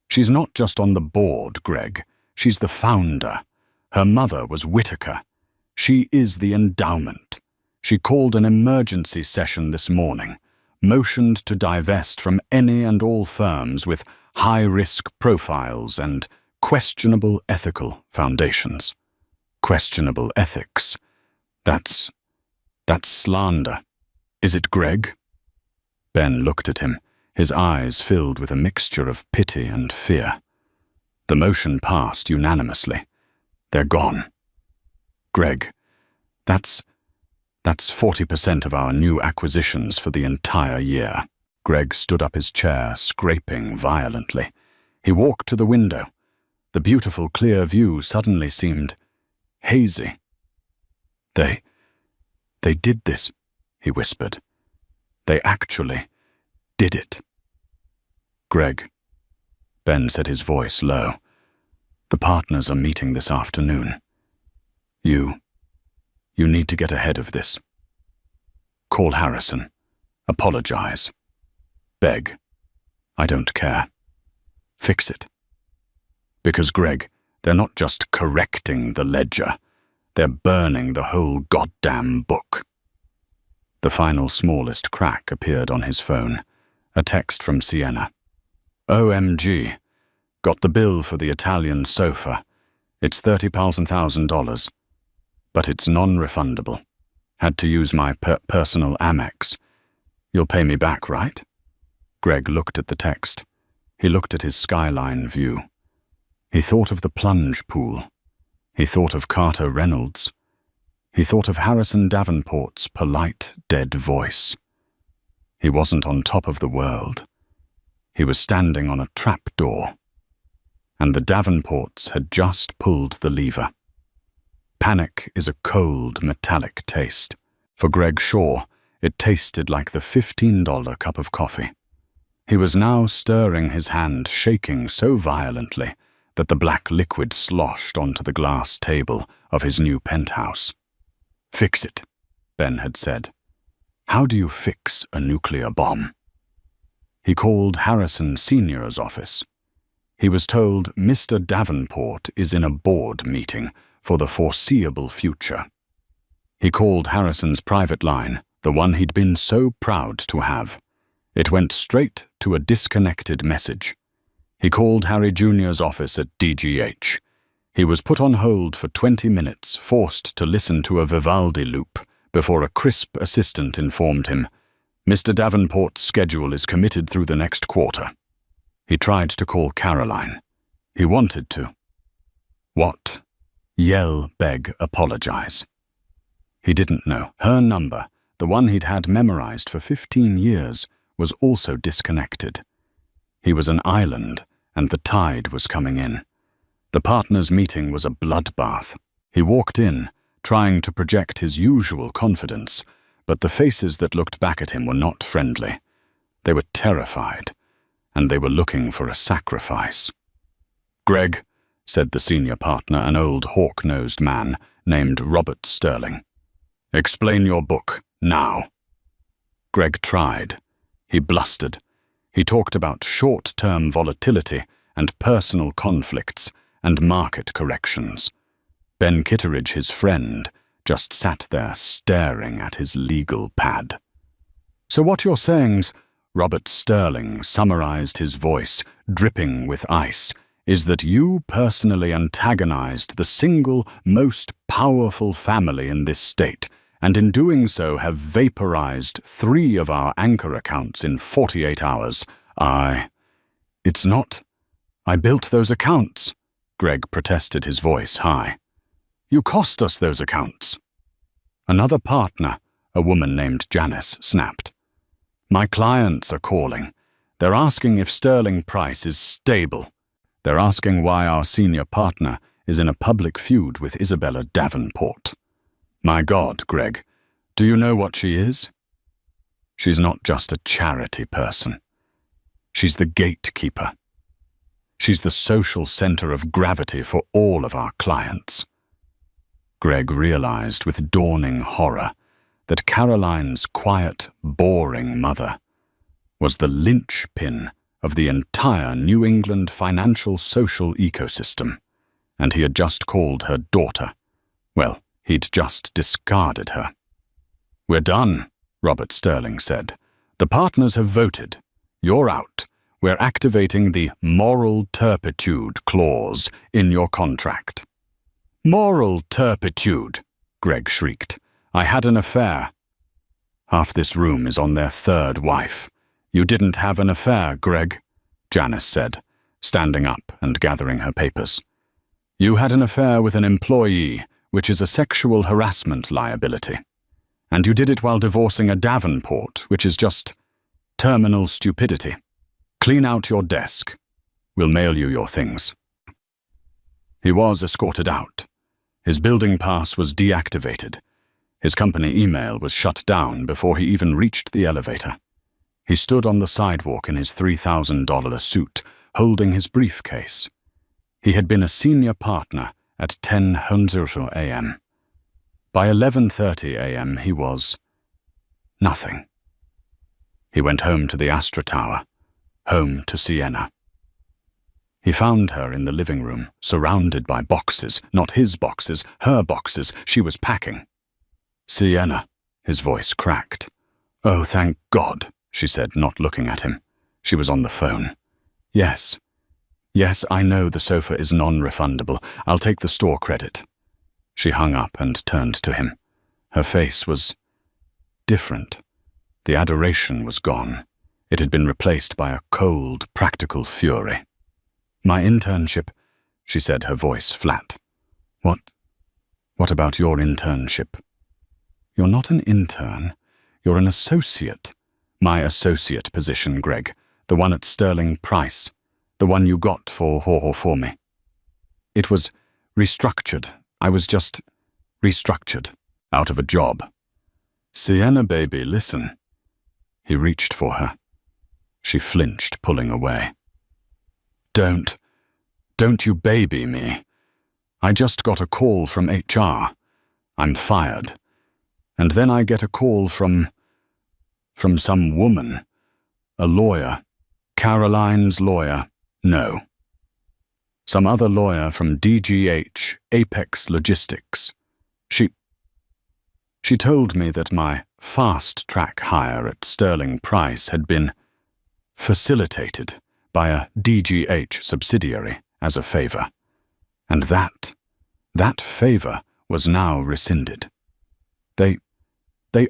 She's not just on the board, Greg. She's the founder. Her mother was Whitaker. She is the endowment. She called an emergency session this morning, motioned to divest from any and all firms with high-risk profiles and questionable ethical foundations. Questionable ethics. That's slander. Is it, Greg? Ben looked at him, his eyes filled with a mixture of pity and fear. The motion passed unanimously. They're gone. Greg, that's 40% of our new acquisitions for the entire year. Greg stood up his chair, scraping violently. He walked to the window. The beautiful, clear view suddenly seemed hazy. They did this, he whispered. They actually did it. Greg, Ben said, his voice low. The partners are meeting this afternoon. You need to get ahead of this. Call Harrison. Apologize. Beg. I don't care. Fix it. Because, Greg, they're not just correcting the ledger. They're burning the whole goddamn book. The final smallest crack appeared on his phone. A text from Sienna. OMG. Got the bill for the Italian sofa. It's $30,000. But it's non-refundable. Had to use my personal Amex. You'll pay me back, right? Greg looked at the text. He looked at his skyline view. He thought of the plunge pool. He thought of Carter Reynolds. He thought of Harrison Davenport's polite, dead voice. He wasn't on top of the world. He was standing on a trapdoor. And the Davenports had just pulled the lever. Panic is a cold, metallic taste. For Greg Shaw, it tasted like the $15 cup of coffee. He was now stirring his hand, shaking so violently that the black liquid sloshed onto the glass table of his new penthouse. Fix it, Ben had said. How do you fix a nuclear bomb? He called Harrison Sr.'s office. He was told Mr. Davenport is in a board meeting for the foreseeable future. He called Harrison's private line, the one he'd been so proud to have. It went straight to a disconnected message. He called Harry Jr.'s office at DGH. He was put on hold for 20 minutes, forced to listen to a Vivaldi loop, before a crisp assistant informed him, "Mr. Davenport's schedule is committed through the next quarter." He tried to call Caroline. He wanted to. What? Yell, beg, apologize. He didn't know. Her number, the one he'd had memorized for 15 years, was also disconnected. He was an island, and the tide was coming in. The partners' meeting was a bloodbath. He walked in, trying to project his usual confidence, but the faces that looked back at him were not friendly. They were terrified, and they were looking for a sacrifice. "Greg," said the senior partner, an old hawk-nosed man named Robert Sterling. "Explain your book, now." Greg tried. He blustered. He talked about short-term volatility and personal conflicts and market corrections. Ben Kitteridge, his friend, just sat there staring at his legal pad. "So what you're saying's," Robert Sterling summarized, his voice dripping with ice, "is that you personally antagonized the single most powerful family in this state, and in doing so have vaporized 3 of our anchor accounts in 48 hours. It's not. I built those accounts," Greg protested, his voice high. "You cost us those accounts." Another partner, a woman named Janice, snapped. "My clients are calling. They're asking if Sterling Price is stable. They're asking why our senior partner is in a public feud with Isabella Davenport." "My God, Greg, do you know what she is?" "She's not just a charity person. She's the gatekeeper. She's the social center of gravity for all of our clients." Greg realized with dawning horror that Caroline's quiet, boring mother was the linchpin of the entire New England financial social ecosystem, and he had just called her daughter. Well, he'd just discarded her. "We're done," Robert Sterling said. "The partners have voted. You're out. We're activating the moral turpitude clause in your contract." "Moral turpitude," Greg shrieked. "I had an affair." "Half this room is on their 3rd wife. You didn't have an affair, Greg," Janice said, standing up and gathering her papers. "You had an affair with an employee, which is a sexual harassment liability. And you did it while divorcing a Davenport, which is just terminal stupidity. Clean out your desk. We'll mail you your things." He was escorted out. His building pass was deactivated. His company email was shut down before he even reached the elevator. He stood on the sidewalk in his $3,000 suit, holding his briefcase. He had been a senior partner at 10:00 a.m. By 11:30 a.m. he was nothing. He went home to the Astra Tower, home to Sienna. He found her in the living room, surrounded by boxes, not his boxes, her boxes. She was packing. "Sienna," his voice cracked. "Oh, thank God," she said, not looking at him. She was on the phone. Yes, I know the sofa is non-refundable. I'll take the store credit." She hung up and turned to him. Her face was different. The adoration was gone. It had been replaced by a cold, practical fury. "My internship," she said, her voice flat. What about your internship?" "You're not an intern. You're an associate." "My associate position, Greg. The one at Sterling Price. The one you got for me." "It was restructured. I was just restructured. Out of a job." "Sienna, baby, listen." He reached for her. She flinched, pulling away. Don't you baby me. I just got a call from HR. I'm fired. And then I get a call from some woman. A lawyer. Caroline's lawyer. No. Some other lawyer from DGH Apex Logistics. She told me that my fast-track hire at Sterling Price had been facilitated by a DGH subsidiary as a favor, and that favor was now rescinded. They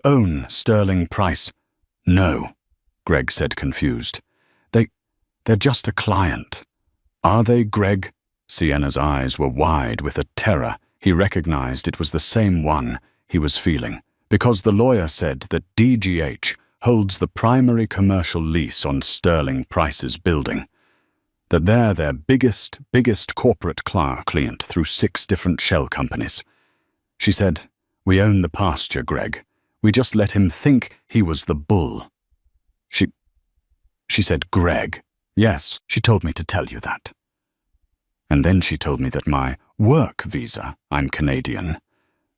own Sterling Price. No, Greg said, confused. They're just a client. Are they, Greg? Sienna's eyes were wide with a terror. He recognized it was the same one he was feeling, because the lawyer said that DGH holds the primary commercial lease on Sterling Price's building, that they're their biggest corporate client through 6 different shell companies. She said, "We own the pasture, Greg. We just let him think he was the bull." She said, "Greg." "Yes, she told me to tell you that." And then she told me that my work visa, I'm Canadian.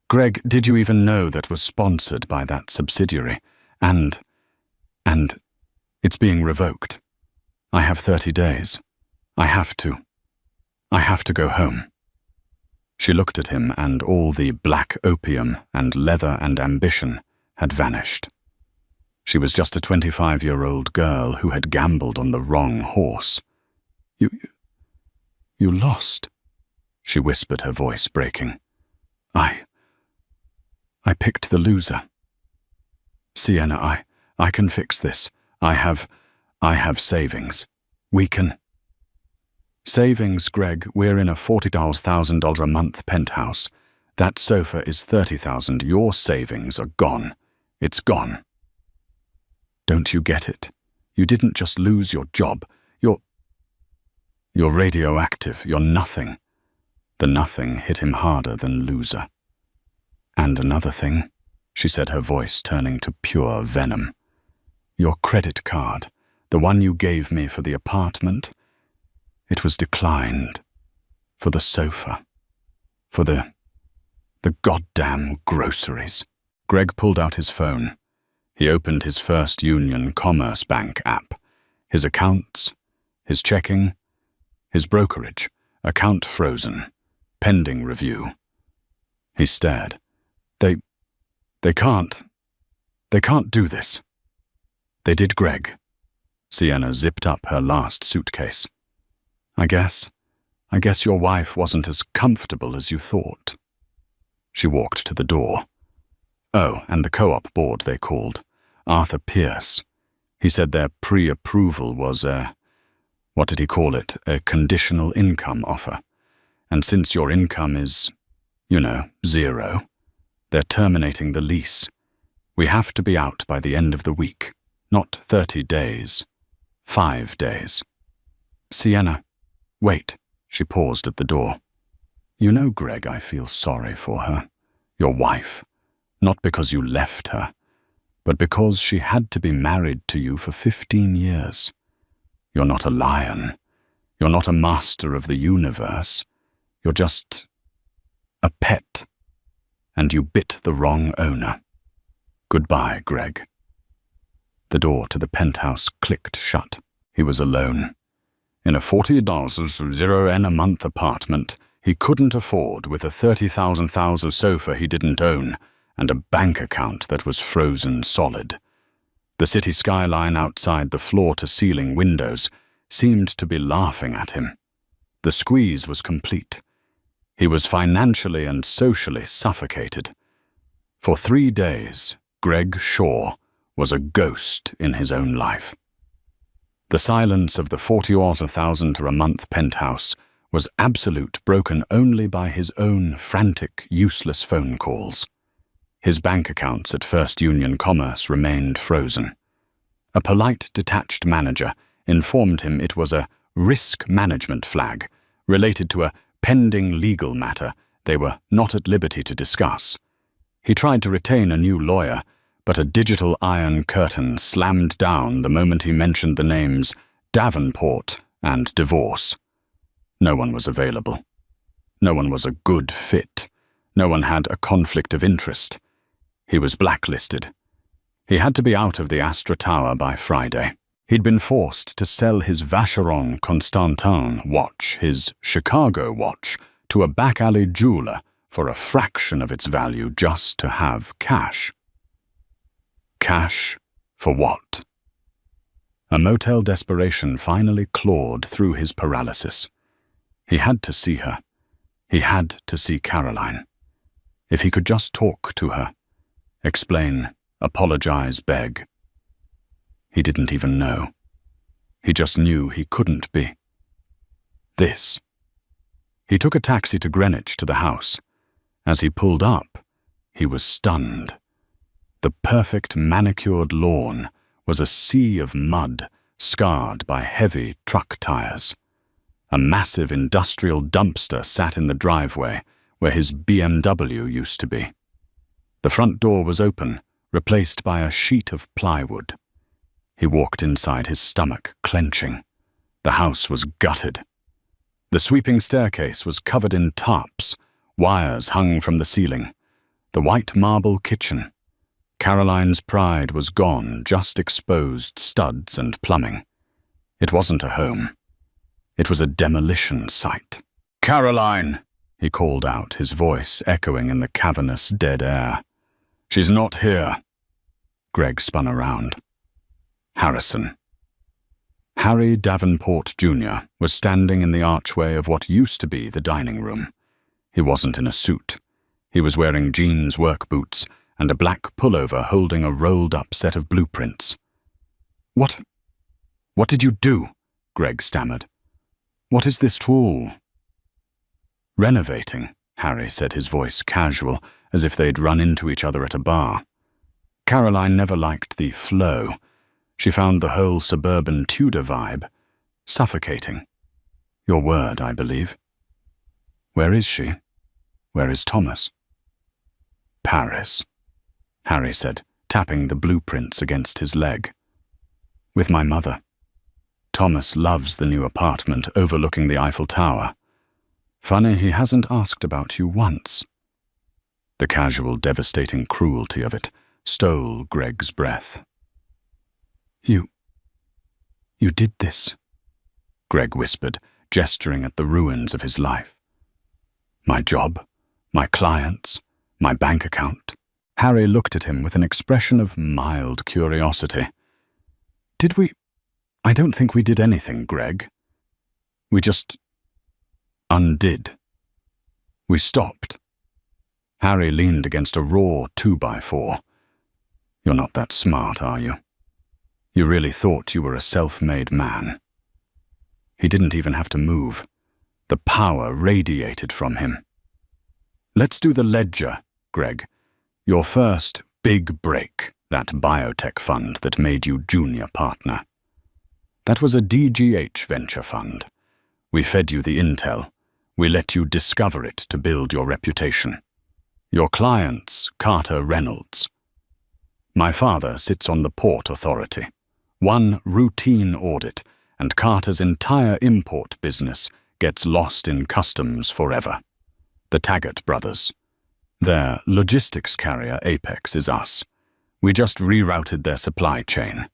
Greg, did you even know that was sponsored by that subsidiary? And it's being revoked. I have 30 days. I have to go home. She looked at him, and all the black opium and leather and ambition had vanished. She was just a 25-year-old girl who had gambled on the wrong horse. You lost," she whispered, her voice breaking. I picked the loser. Sienna, I can fix this. I have savings. We can. Savings, Greg. We're in a $40,000 a month penthouse. That sofa is $30,000. Your savings are gone. It's gone. Don't you get it? You didn't just lose your job. You're radioactive. You're nothing. The nothing hit him harder than loser. And another thing, she said, her voice turning to pure venom. Your credit card, the one you gave me for the apartment, it was declined. For the sofa. For the goddamn groceries. Greg pulled out his phone. He opened his First Union Commerce Bank app. His accounts, his checking, his brokerage, account frozen, pending review. He stared. They can't do this. They did, Greg. Sienna zipped up her last suitcase. I guess your wife wasn't as comfortable as you thought. She walked to the door. Oh, and the co-op board they called. Arthur Pierce. He said their pre-approval was what did he call it? A conditional income offer. And since your income is, 0, they're terminating the lease. We have to be out by the end of the week. Not 30 days. 5 days. Sienna, wait. She paused at the door. You know, Greg, I feel sorry for her. Your wife. Not because you left her, but because she had to be married to you for 15 years. You're not a lion. You're not a master of the universe. You're just a pet. And you bit the wrong owner. Goodbye, Greg. The door to the penthouse clicked shut. He was alone. In a $40,000 a month apartment he couldn't afford, with a $30,000 sofa he didn't own, and a bank account that was frozen solid. The city skyline outside the floor-to-ceiling windows seemed to be laughing at him. The squeeze was complete. He was financially and socially suffocated. For 3 days, Greg Shaw was a ghost in his own life. The silence of the $40,000 a month penthouse was absolute, broken only by his own frantic, useless phone calls. His bank accounts at First Union Commerce remained frozen. A polite, detached manager informed him it was a risk management flag related to a pending legal matter they were not at liberty to discuss. He tried to retain a new lawyer, but a digital iron curtain slammed down the moment he mentioned the names Davenport and divorce. No one was available. No one was a good fit. No one had a conflict of interest. He was blacklisted. He had to be out of the Astra Tower by Friday. He'd been forced to sell his Vacheron Constantin watch, his Chicago watch, to a back-alley jeweler for a fraction of its value just to have cash. Cash for what? A motel desperation finally clawed through his paralysis. He had to see her. He had to see Caroline. If he could just talk to her, explain, apologize, beg. He didn't even know. He just knew he couldn't be. This. He took a taxi to Greenwich to the house. As he pulled up, he was stunned. The perfect manicured lawn was a sea of mud scarred by heavy truck tires. A massive industrial dumpster sat in the driveway where his BMW used to be. The front door was open, replaced by a sheet of plywood. He walked inside, his stomach clenching. The house was gutted. The sweeping staircase was covered in tarps. Wires hung from the ceiling. The white marble kitchen. Caroline's pride was gone, just exposed studs and plumbing. It wasn't a home. It was a demolition site. "Caroline!" he called out, his voice echoing in the cavernous dead air. "She's not here." Greg spun around. Harrison. Harry Davenport Jr. was standing in the archway of what used to be the dining room. He wasn't in a suit. He was wearing jeans work boots and a black pullover holding a rolled-up set of blueprints. What did you do?" Greg stammered. "What is this tool?" "Renovating," Harry said, his voice casual, as if they'd run into each other at a bar. Caroline never liked the flow. She found the whole suburban Tudor vibe suffocating. Your word, I believe. Where is she? Where is Thomas? Paris, Harry said, tapping the blueprints against his leg. With my mother. Thomas loves the new apartment overlooking the Eiffel Tower. Funny he hasn't asked about you once. The casual, devastating cruelty of it stole Greg's breath. You did this, Greg whispered, gesturing at the ruins of his life. My job, my clients, my bank account. Harry looked at him with an expression of mild curiosity. Did we? I don't think we did anything, Greg. We just undid. We stopped. Harry leaned against a raw 2x4. You're not that smart, are you? You really thought you were a self-made man. He didn't even have to move. The power radiated from him. Let's do the ledger, Greg. Your first big break, that biotech fund that made you junior partner. That was a DGH venture fund. We fed you the intel. We let you discover it to build your reputation. Your clients, Carter Reynolds. My father sits on the Port Authority. One routine audit, and Carter's entire import business gets lost in customs forever. The Taggart brothers. Their logistics carrier, Apex, is us. We just rerouted their supply chain.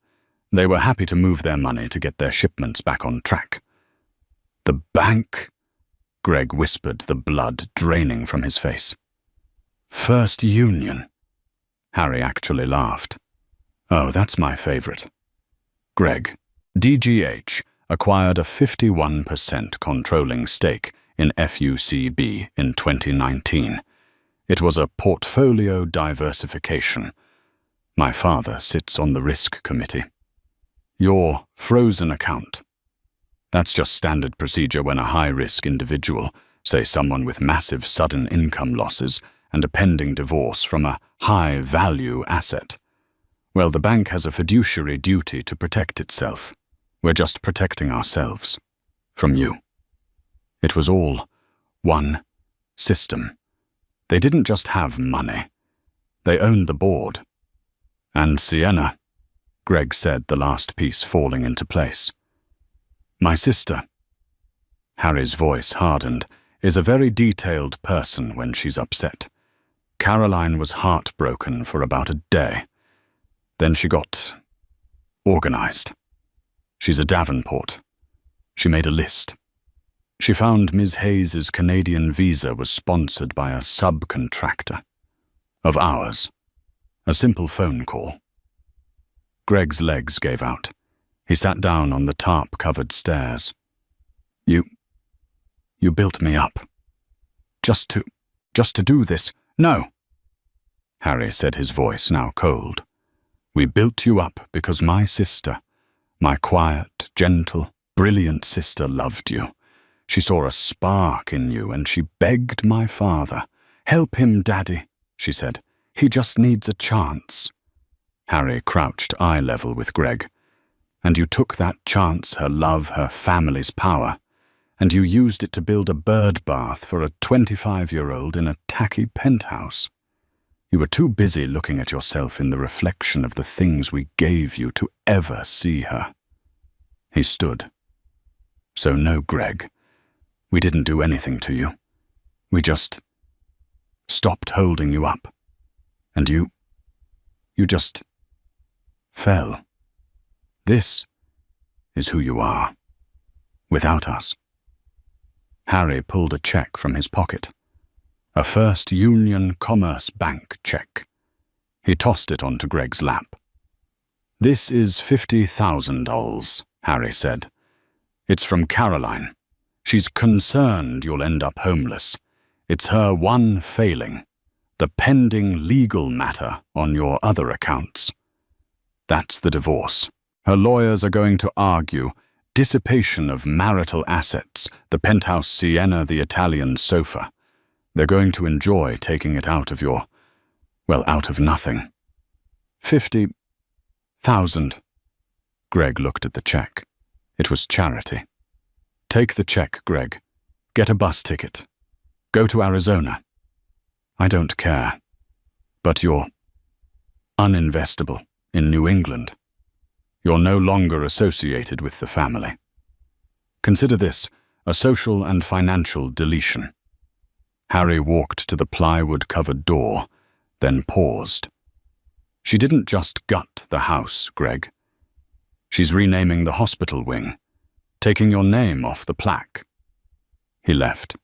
They were happy to move their money to get their shipments back on track. The bank? Greg whispered, the blood draining from his face. First Union. Harry actually laughed. Oh, that's my favorite. Greg, DGH acquired a 51% controlling stake in FUCB in 2019. It was a portfolio diversification. My father sits on the risk committee. Your frozen account. That's just standard procedure when a high-risk individual, say someone with massive sudden income losses and a pending divorce from a high-value asset. Well, the bank has a fiduciary duty to protect itself. We're just protecting ourselves. From you. It was all one system. They didn't just have money. They owned the board. And Sienna, Greg said, the last piece falling into place. My sister, Harry's voice hardened, is a very detailed person when she's upset. Caroline was heartbroken for about a day. Then she got organized. She's a Davenport. She made a list. She found Ms. Hayes's Canadian visa was sponsored by a subcontractor. Of ours. A simple phone call. Greg's legs gave out. He sat down on the tarp-covered stairs. You built me up. Just to do this. No, Harry said, his voice now cold. We built you up because my sister, my quiet, gentle, brilliant sister loved you. She saw a spark in you and she begged my father. Help him, Daddy, she said. He just needs a chance. Harry crouched eye level with Greg. And you took that chance, her love, her family's power, and you used it to build a bird bath for a 25-year-old in a tacky penthouse. You were too busy looking at yourself in the reflection of the things we gave you to ever see her. He stood. So no, Greg, we didn't do anything to you. We just stopped holding you up. And you just fell. This is who you are, without us. Harry pulled a check from his pocket. A First Union Commerce Bank check. He tossed it onto Greg's lap. This is $50,000, Harry said. It's from Caroline. She's concerned you'll end up homeless. It's her one failing, the pending legal matter on your other accounts. That's the divorce. Her lawyers are going to argue dissipation of marital assets, the penthouse Sienna, the Italian sofa. They're going to enjoy taking it out of out of nothing. 50,000. Greg looked at the check. It was charity. Take the check, Greg. Get a bus ticket. Go to Arizona. I don't care. But you're uninvestable in New England. You're no longer associated with the family. Consider this a social and financial deletion. Harry walked to the plywood-covered door, then paused. She didn't just gut the house, Greg. She's renaming the hospital wing, taking your name off the plaque. He left.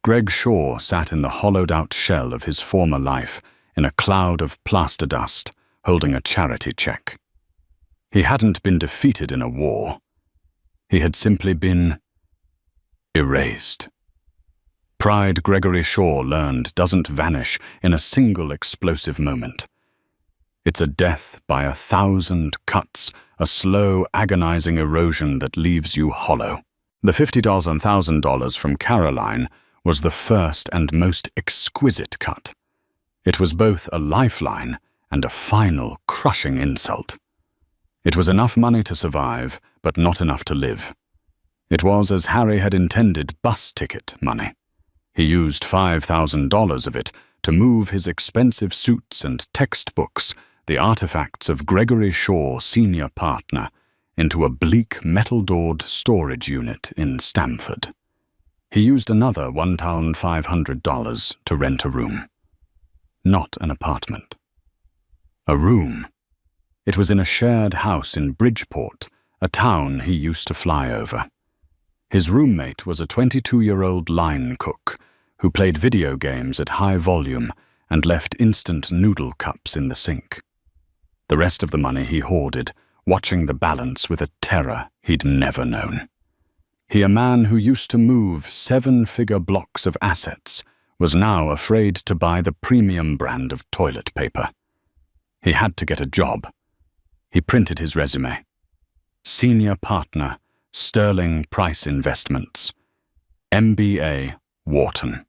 Greg Shaw sat in the hollowed-out shell of his former life in a cloud of plaster dust, holding a charity check. He hadn't been defeated in a war. He had simply been erased. Pride Gregory Shaw learned doesn't vanish in a single explosive moment. It's a death by 1,000 cuts, a slow, agonizing erosion that leaves you hollow. The $50 and $1,000 from Caroline was the first and most exquisite cut. It was both a lifeline and a final, crushing insult. It was enough money to survive, but not enough to live. It was, as Harry had intended, bus ticket money. He used $5,000 of it to move his expensive suits and textbooks, the artifacts of Gregory Shaw, senior partner, into a bleak metal-doored storage unit in Stamford. He used another $1,500 to rent a room. Not an apartment. A room. It was in a shared house in Bridgeport, a town he used to fly over. His roommate was a 22-year-old line cook who played video games at high volume and left instant noodle cups in the sink. The rest of the money he hoarded, watching the balance with a terror he'd never known. He, a man who used to move 7-figure blocks of assets, was now afraid to buy the premium brand of toilet paper. He had to get a job. He printed his resume. Senior partner, Sterling Price Investments. MBA, Wharton.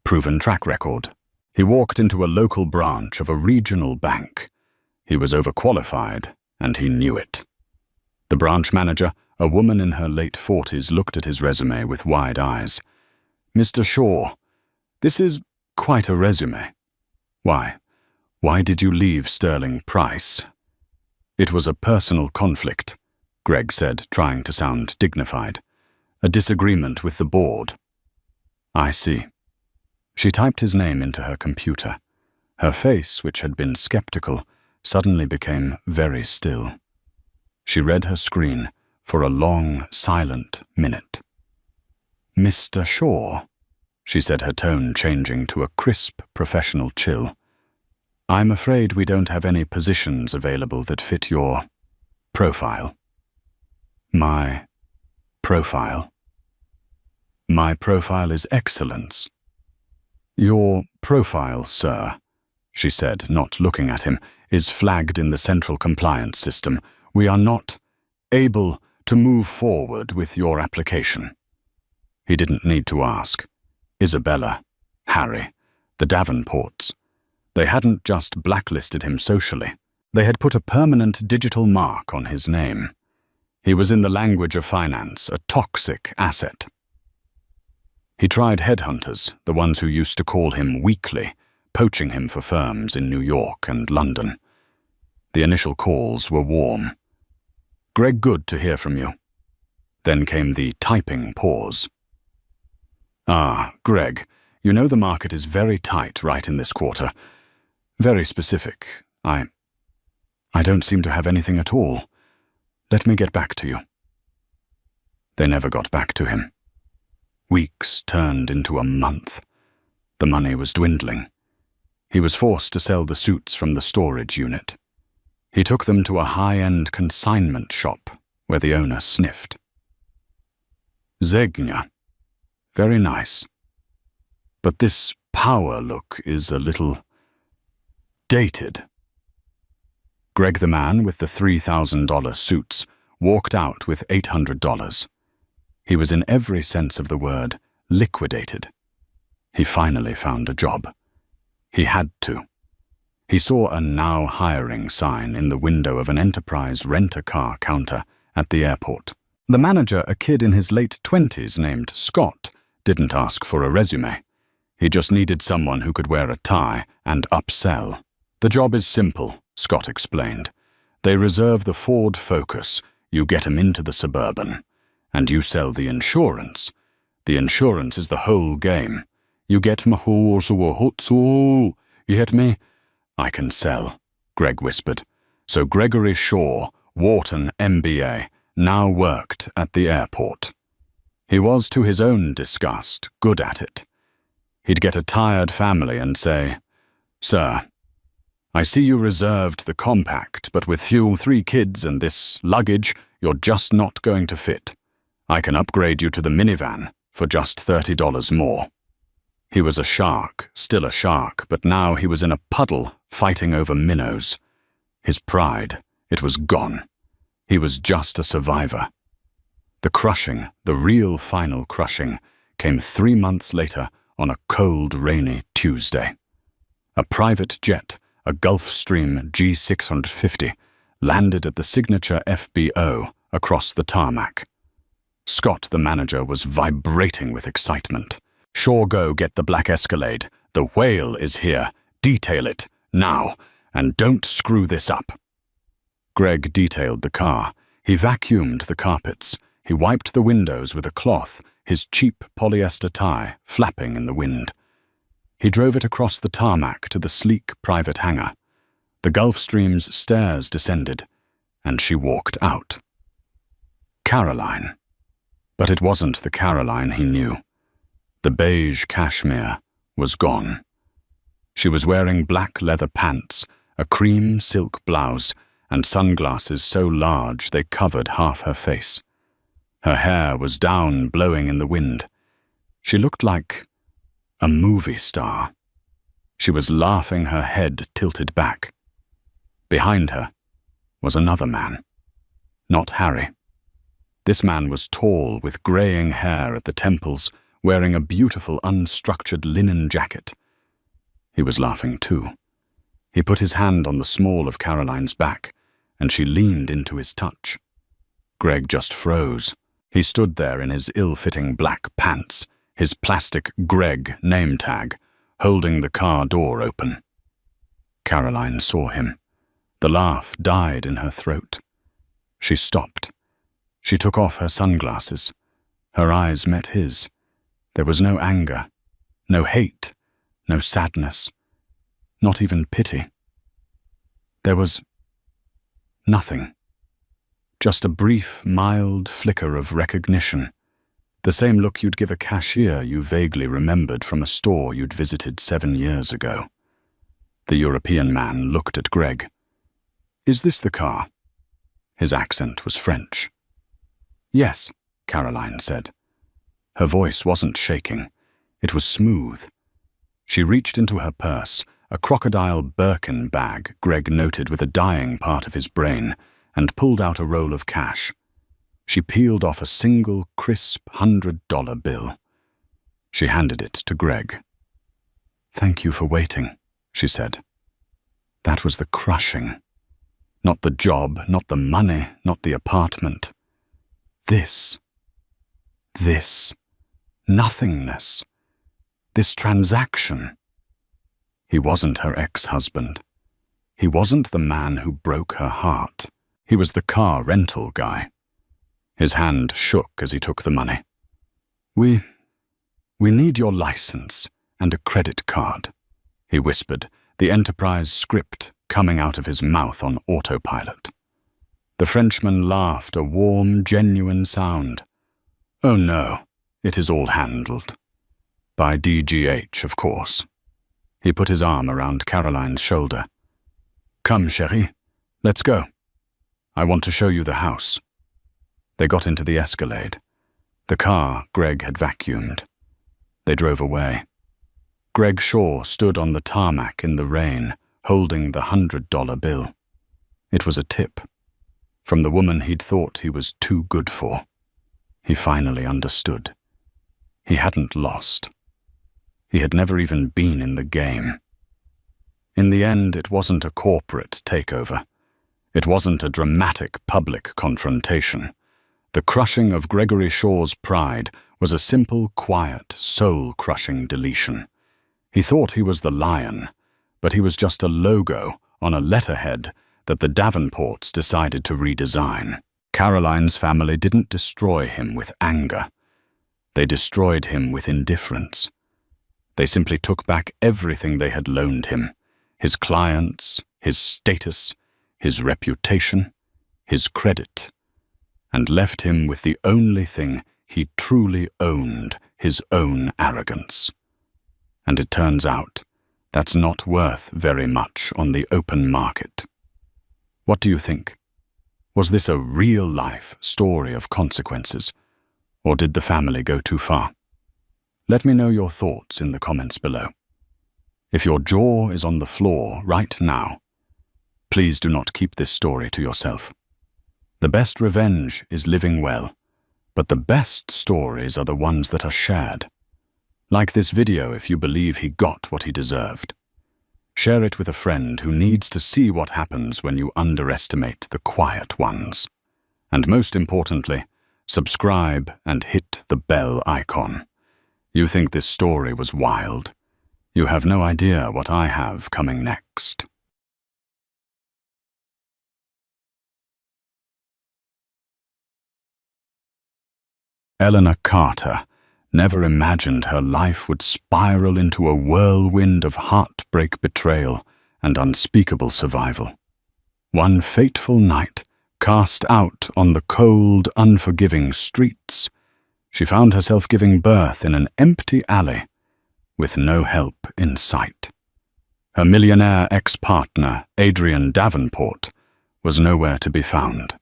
Proven track record. He walked into a local branch of a regional bank. He was overqualified, and he knew it. The branch manager, a woman in her late 40s, looked at his resume with wide eyes. Mr. Shaw, this is quite a resume. Why? Why did you leave Sterling Price? It was a personal conflict, Greg said, trying to sound dignified. A disagreement with the board. I see. She typed his name into her computer. Her face, which had been skeptical, suddenly became very still. She read her screen for a long, silent minute. "Mr. Shaw," she said, her tone changing to a crisp, professional chill. "I'm afraid we don't have any positions available that fit your profile." "My profile?" "My profile is excellence." "Your profile, sir," she said, not looking at him, "is flagged in the central compliance system. We are not able to move forward with your application." He didn't need to ask. Isabella, Harry, the Davenports. They hadn't just blacklisted him socially. They had put a permanent digital mark on his name. He was, in the language of finance, a toxic asset. He tried headhunters, the ones who used to call him weekly, poaching him for firms in New York and London. The initial calls were warm. "Greg, good to hear from you." Then came the typing pause. "Ah, Greg, you know the market is very tight right in this quarter. Very specific. I don't seem to have anything at all. Let me get back to you." They never got back to him. Weeks turned into a month. The money was dwindling. He was forced to sell the suits from the storage unit. He took them to a high-end consignment shop where the owner sniffed. "Zegna. Very nice. But this power look is a little dated." Greg, the man with the $3,000 suits, walked out with $800. He was, in every sense of the word, liquidated. He finally found a job. He had to. He saw a "now hiring" sign in the window of an Enterprise rent-a-car counter at the airport. The manager, a kid in his late 20s named Scott, didn't ask for a resume. He just needed someone who could wear a tie and upsell. "The job is simple," Scott explained. "They reserve the Ford Focus, you get 'em into the Suburban, and you sell the insurance. The insurance is the whole game. You get me? You get me?" "I can sell," Greg whispered. So Gregory Shaw, Wharton MBA, now worked at the airport. He was, to his own disgust, good at it. He'd get a tired family and say, "Sir, I see you reserved the compact, but with you 3 kids and this luggage, you're just not going to fit. I can upgrade you to the minivan for just $30 more." He was a shark, still a shark, but now he was in a puddle fighting over minnows. His pride, it was gone. He was just a survivor. The crushing, the real final crushing, came 3 months later on a cold, rainy Tuesday. A private jet, a Gulfstream G650, landed at the signature FBO across the tarmac. Scott, the manager, was vibrating with excitement. "Shaw, go get the black Escalade. The whale is here. Detail it, now, and don't screw this up." Greg detailed the car. He vacuumed the carpets. He wiped the windows with a cloth, his cheap polyester tie flapping in the wind. He drove it across the tarmac to the sleek private hangar. The Gulfstream's stairs descended, and she walked out. Caroline. But it wasn't the Caroline he knew. The beige cashmere was gone. She was wearing black leather pants, a cream silk blouse, and sunglasses so large they covered half her face. Her hair was down, blowing in the wind. She looked like a movie star. She was laughing, her head tilted back. Behind her was another man. Not Harry. This man was tall, with graying hair at the temples, wearing a beautiful unstructured linen jacket. He was laughing too. He put his hand on the small of Caroline's back, and she leaned into his touch. Greg just froze. He stood there in his ill-fitting black pants, his plastic Greg name tag, holding the car door open. Caroline saw him. The laugh died in her throat. She stopped. She took off her sunglasses. Her eyes met his. There was no anger, no hate, no sadness, not even pity. There was nothing. Just a brief, mild flicker of recognition. The same look you'd give a cashier you vaguely remembered from a store you'd visited 7 years ago. The European man looked at Greg. "Is this the car?" His accent was French. "Yes," Caroline said. Her voice wasn't shaking. It was smooth. She reached into her purse, a crocodile Birkin bag Greg noted with a dying part of his brain, and pulled out a roll of cash. She peeled off a single, crisp $100 bill. She handed it to Greg. "Thank you for waiting," she said. That was the crushing. Not the job, not the money, not the apartment. This. Nothingness. This transaction. He wasn't her ex-husband. He wasn't the man who broke her heart. He was the car rental guy. His hand shook as he took the money. We need your license and a credit card," he whispered, the Enterprise script coming out of his mouth on autopilot. The Frenchman laughed, a warm, genuine sound. "Oh no, it is all handled. By DGH, of course." He put his arm around Caroline's shoulder. "Come, chérie, let's go. I want to show you the house." They got into the Escalade. The car Greg had vacuumed. They drove away. Greg Shaw stood on the tarmac in the rain, holding the $100 bill. It was a tip, from the woman he'd thought he was too good for. He finally understood. He hadn't lost. He had never even been in the game. In the end, it wasn't a corporate takeover. It wasn't a dramatic public confrontation. The crushing of Gregory Shaw's pride was a simple, quiet, soul-crushing deletion. He thought he was the lion, but he was just a logo on a letterhead that the Davenports decided to redesign. Caroline's family didn't destroy him with anger. They destroyed him with indifference. They simply took back everything they had loaned him: his clients, his status, his reputation, his credit, and left him with the only thing he truly owned, his own arrogance. And it turns out, that's not worth very much on the open market. What do you think? Was this a real-life story of consequences, or did the family go too far? Let me know your thoughts in the comments below. If your jaw is on the floor right now, please do not keep this story to yourself. The best revenge is living well, but the best stories are the ones that are shared. Like this video if you believe he got what he deserved. Share it with a friend who needs to see what happens when you underestimate the quiet ones. And most importantly, subscribe and hit the bell icon. You think this story was wild? You have no idea what I have coming next. Eleanor Carter never imagined her life would spiral into a whirlwind of heartbreak, betrayal, and unspeakable survival. One fateful night, cast out on the cold, unforgiving streets, she found herself giving birth in an empty alley with no help in sight. Her millionaire ex-partner, Adrian Davenport, was nowhere to be found.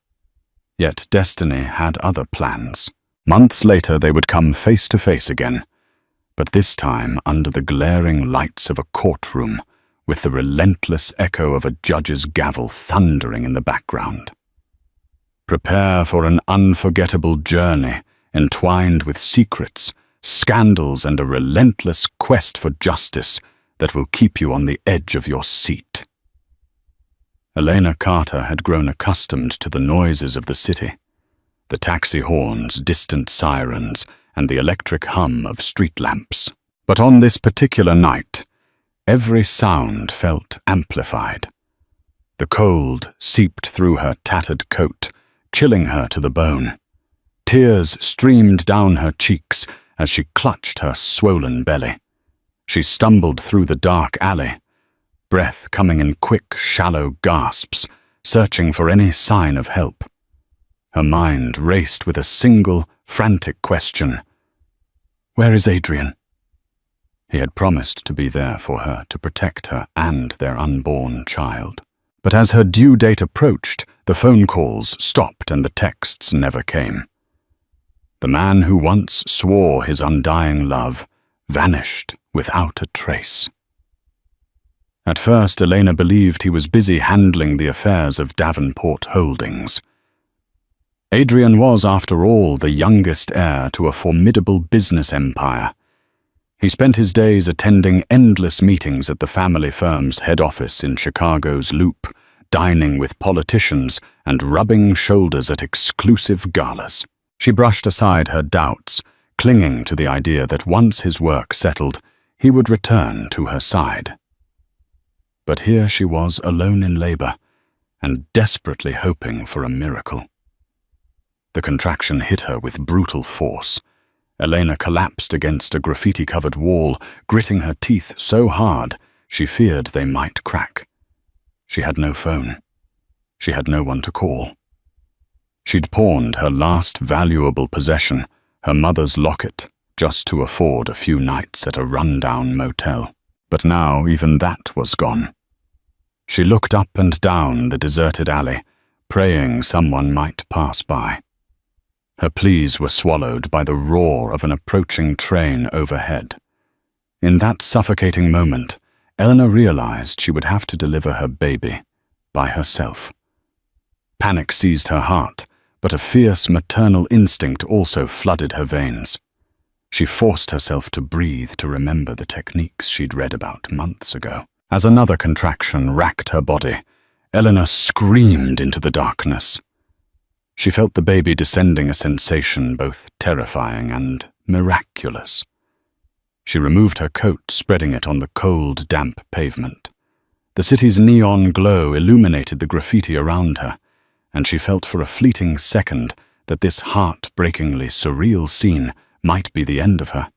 Yet destiny had other plans. Months later they would come face to face again, but this time under the glaring lights of a courtroom, with the relentless echo of a judge's gavel thundering in the background. Prepare for an unforgettable journey entwined with secrets, scandals, and a relentless quest for justice that will keep you on the edge of your seat. Elena Carter had grown accustomed to the noises of the city. The taxi horns, distant sirens, and the electric hum of street lamps. But on this particular night, every sound felt amplified. The cold seeped through her tattered coat, chilling her to the bone. Tears streamed down her cheeks as she clutched her swollen belly. She stumbled through the dark alley, breath coming in quick, shallow gasps, searching for any sign of help. Her mind raced with a single, frantic question. Where is Adrian? He had promised to be there for her, to protect her and their unborn child. But as her due date approached, the phone calls stopped and the texts never came. The man who once swore his undying love vanished without a trace. At first, Elena believed he was busy handling the affairs of Davenport Holdings. Adrian was, after all, the youngest heir to a formidable business empire. He spent his days attending endless meetings at the family firm's head office in Chicago's Loop, dining with politicians and rubbing shoulders at exclusive galas. She brushed aside her doubts, clinging to the idea that once his work settled, he would return to her side. But here she was alone in labor, and desperately hoping for a miracle. The contraction hit her with brutal force. Elena collapsed against a graffiti-covered wall, gritting her teeth so hard she feared they might crack. She had no phone. She had no one to call. She'd pawned her last valuable possession, her mother's locket, just to afford a few nights at a run-down motel. But now even that was gone. She looked up and down the deserted alley, praying someone might pass by. Her pleas were swallowed by the roar of an approaching train overhead. In that suffocating moment, Eleanor realized she would have to deliver her baby by herself. Panic seized her heart, but a fierce maternal instinct also flooded her veins. She forced herself to breathe, to remember the techniques she'd read about months ago. As another contraction racked her body, Eleanor screamed into the darkness. She felt the baby descending, a sensation both terrifying and miraculous. She removed her coat, spreading it on the cold, damp pavement. The city's neon glow illuminated the graffiti around her, and she felt for a fleeting second that this heart-breakingly surreal scene might be the end of her.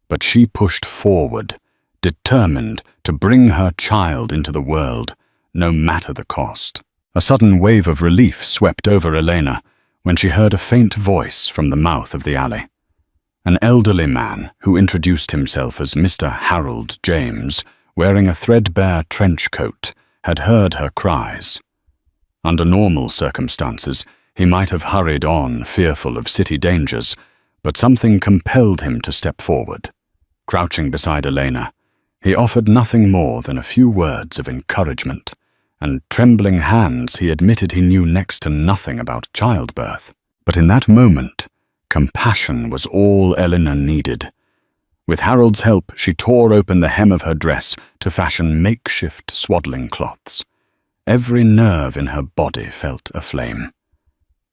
But she pushed forward, determined to bring her child into the world, no matter the cost. A sudden wave of relief swept over Elena when she heard a faint voice from the mouth of the alley. An elderly man who introduced himself as Mr. Harold James, wearing a threadbare trench coat, had heard her cries. Under normal circumstances, he might have hurried on, fearful of city dangers, but something compelled him to step forward. Crouching beside Elena, he offered nothing more than a few words of encouragement, and trembling hands he admitted he knew next to nothing about childbirth. But in that moment, compassion was all Eleanor needed. With Harold's help, she tore open the hem of her dress to fashion makeshift swaddling cloths. Every nerve in her body felt aflame.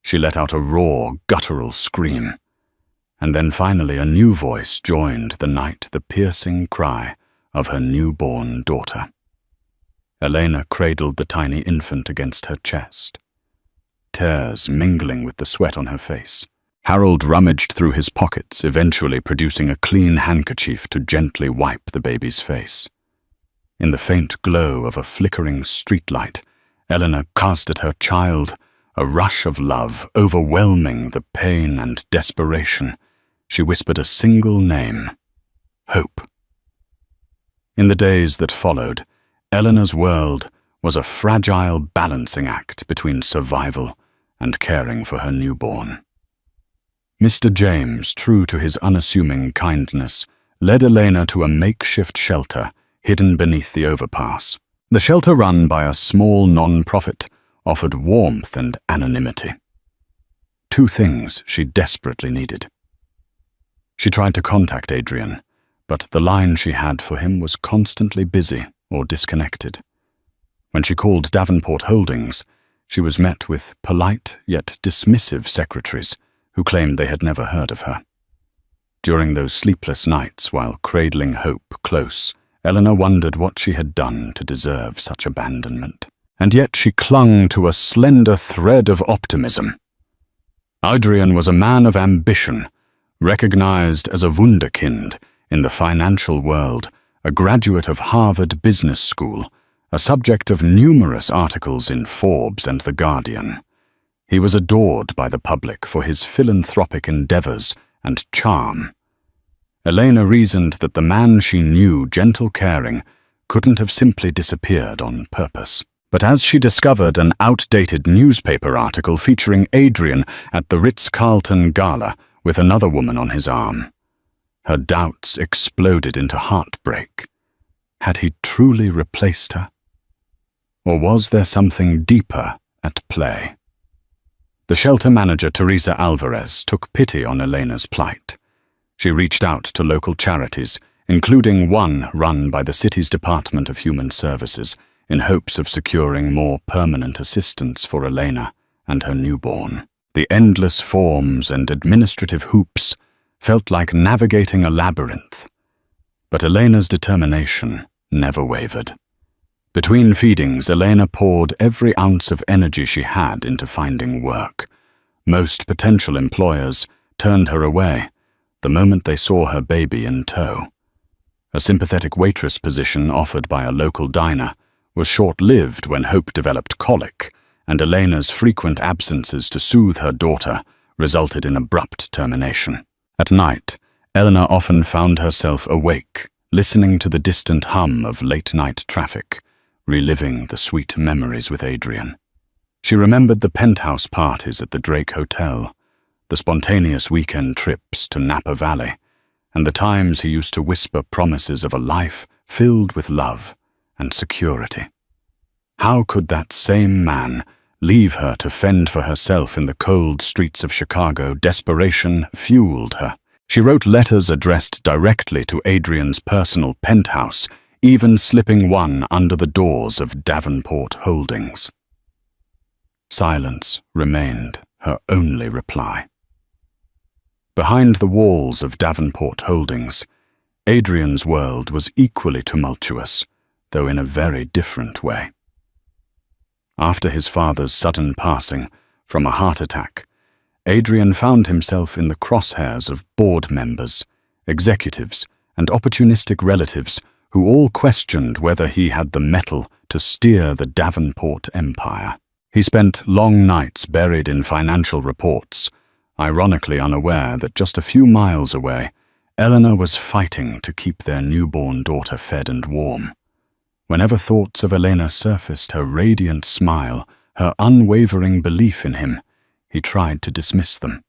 She let out a raw, guttural scream. And then finally a new voice joined the piercing cry of her newborn daughter. Elena cradled the tiny infant against her chest, tears mingling with the sweat on her face. Harold rummaged through his pockets, eventually producing a clean handkerchief to gently wipe the baby's face. In the faint glow of a flickering streetlight, Eleanor cast at her child, a rush of love overwhelming the pain and desperation. She whispered a single name: Hope. In the days that followed, Eleanor's world was a fragile balancing act between survival and caring for her newborn. Mr. James, true to his unassuming kindness, led Elena to a makeshift shelter hidden beneath the overpass. The shelter, run by a small non-profit, offered warmth and anonymity. Two things she desperately needed. She tried to contact Adrian, but the line she had for him was constantly busy or disconnected. When she called Davenport Holdings, she was met with polite yet dismissive secretaries who claimed they had never heard of her. During those sleepless nights while cradling hope close, Eleanor wondered what she had done to deserve such abandonment. And yet she clung to a slender thread of optimism. Adrian was a man of ambition, recognized as a wunderkind in the financial world, a graduate of Harvard Business School, a subject of numerous articles in Forbes and The Guardian. He was adored by the public for his philanthropic endeavors and charm. Elena reasoned that the man she knew, gentle caring, couldn't have simply disappeared on purpose. But as she discovered an outdated newspaper article featuring Adrian at the Ritz-Carlton Gala with another woman on his arm, her doubts exploded into heartbreak. Had he truly replaced her? Or was there something deeper at play? The shelter manager, Teresa Alvarez, took pity on Elena's plight. She reached out to local charities, including one run by the city's Department of Human Services, in hopes of securing more permanent assistance for Elena and her newborn. The endless forms and administrative hoops felt like navigating a labyrinth. But Elena's determination never wavered. Between feedings, Elena poured every ounce of energy she had into finding work. Most potential employers turned her away the moment they saw her baby in tow. A sympathetic waitress position offered by a local diner was short-lived when Hope developed colic, and Elena's frequent absences to soothe her daughter resulted in abrupt termination. At night, Eleanor often found herself awake, listening to the distant hum of late-night traffic, reliving the sweet memories with Adrian. She remembered the penthouse parties at the Drake Hotel, the spontaneous weekend trips to Napa Valley, and the times he used to whisper promises of a life filled with love and security. How could that same man leave her to fend for herself in the cold streets of Chicago? Desperation fueled her. She wrote letters addressed directly to Adrian's personal penthouse, even slipping one under the doors of Davenport Holdings. Silence remained her only reply. Behind the walls of Davenport Holdings, Adrian's world was equally tumultuous, though in a very different way. After his father's sudden passing from a heart attack, Adrian found himself in the crosshairs of board members, executives, and opportunistic relatives who all questioned whether he had the mettle to steer the Davenport empire. He spent long nights buried in financial reports, ironically unaware that just a few miles away, Eleanor was fighting to keep their newborn daughter fed and warm. Whenever thoughts of Elena surfaced, her radiant smile, her unwavering belief in him, he tried to dismiss them.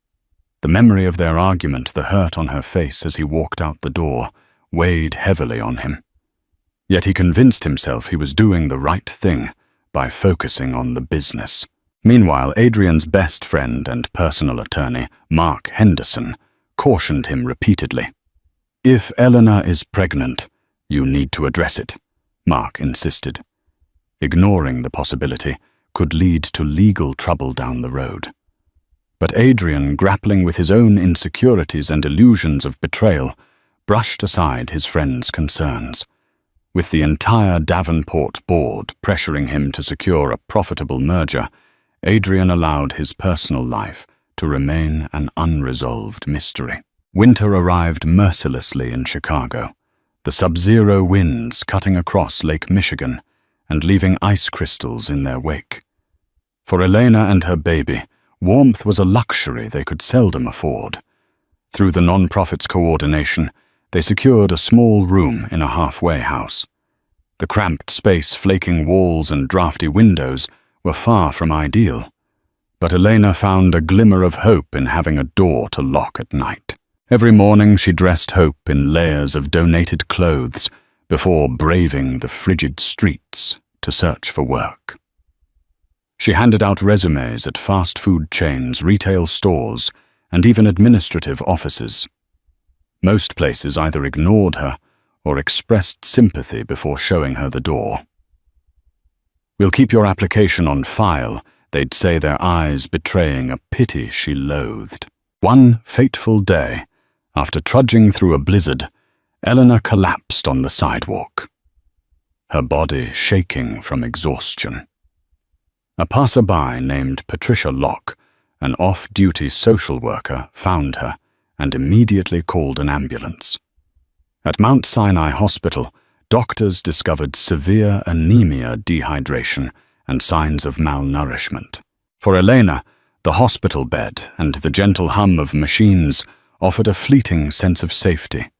The memory of their argument, the hurt on her face as he walked out the door, weighed heavily on him. Yet he convinced himself he was doing the right thing by focusing on the business. Meanwhile, Adrian's best friend and personal attorney, Mark Henderson, cautioned him repeatedly. "If Eleanor is pregnant, you need to address it," Mark insisted. Ignoring the possibility could lead to legal trouble down the road. But Adrian, grappling with his own insecurities and illusions of betrayal, brushed aside his friend's concerns. With the entire Davenport board pressuring him to secure a profitable merger, Adrian allowed his personal life to remain an unresolved mystery. Winter arrived mercilessly in Chicago, the sub-zero winds cutting across Lake Michigan and leaving ice crystals in their wake. For Elena and her baby, warmth was a luxury they could seldom afford. Through the non-profit's coordination, they secured a small room in a halfway house. The cramped space, flaking walls, and drafty windows were far from ideal, but Elena found a glimmer of hope in having a door to lock at night. Every morning she dressed Hope in layers of donated clothes before braving the frigid streets to search for work. She handed out resumes at fast food chains, retail stores, and even administrative offices. Most places either ignored her or expressed sympathy before showing her the door. "We'll keep your application on file," they'd say, their eyes betraying a pity she loathed. One fateful day, after trudging through a blizzard, Eleanor collapsed on the sidewalk, her body shaking from exhaustion. A passerby named Patricia Locke, an off-duty social worker, found her and immediately called an ambulance. At Mount Sinai Hospital, doctors discovered severe anemia, dehydration, and signs of malnourishment. For Elena, The hospital bed and the gentle hum of machines offered a fleeting sense of safety,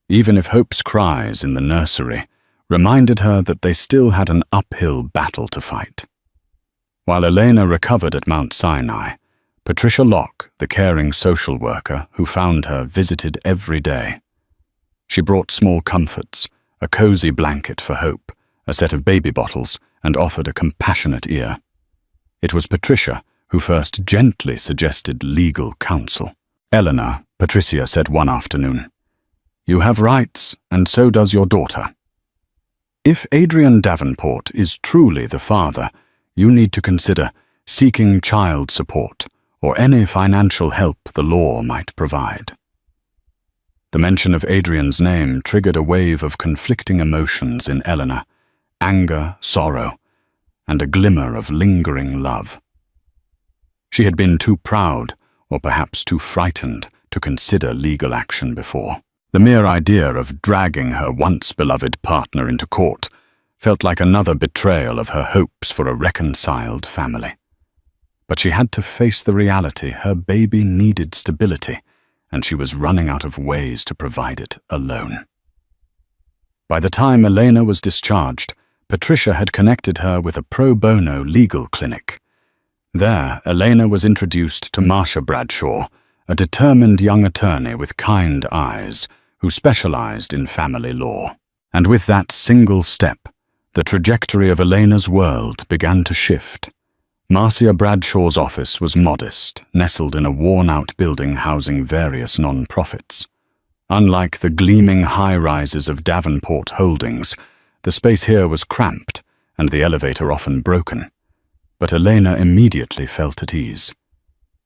even if Hope's cries in the nursery reminded her that they still had an uphill battle to fight. While Elena recovered at Mount Sinai, Patricia Locke, the caring social worker who found her, visited every day. She brought small comforts, a cozy blanket for Hope, a set of baby bottles, and offered a compassionate ear. It was Patricia who first gently suggested legal counsel. "Eleanor," Patricia said one afternoon, "you have rights, and so does your daughter. If Adrian Davenport is truly the father, you need to consider seeking child support or any financial help the law might provide." The mention of Adrian's name triggered a wave of conflicting emotions in Eleanor: anger, sorrow, and a glimmer of lingering love. She had been too proud, or perhaps too frightened, to consider legal action before. The mere idea of dragging her once-beloved partner into court felt like another betrayal of her hopes for a reconciled family. But she had to face the reality her baby needed stability, and she was running out of ways to provide it alone. By the time Elena was discharged, Patricia had connected her with a pro bono legal clinic. There, Elena was introduced to Marcia Bradshaw, a determined young attorney with kind eyes who specialized in family law. And with that single step, the trajectory of Elena's world began to shift. Marcia Bradshaw's office was modest, nestled in a worn-out building housing various non-profits. Unlike the gleaming high-rises of Davenport Holdings, the space here was cramped and the elevator often broken. But Elena immediately felt at ease.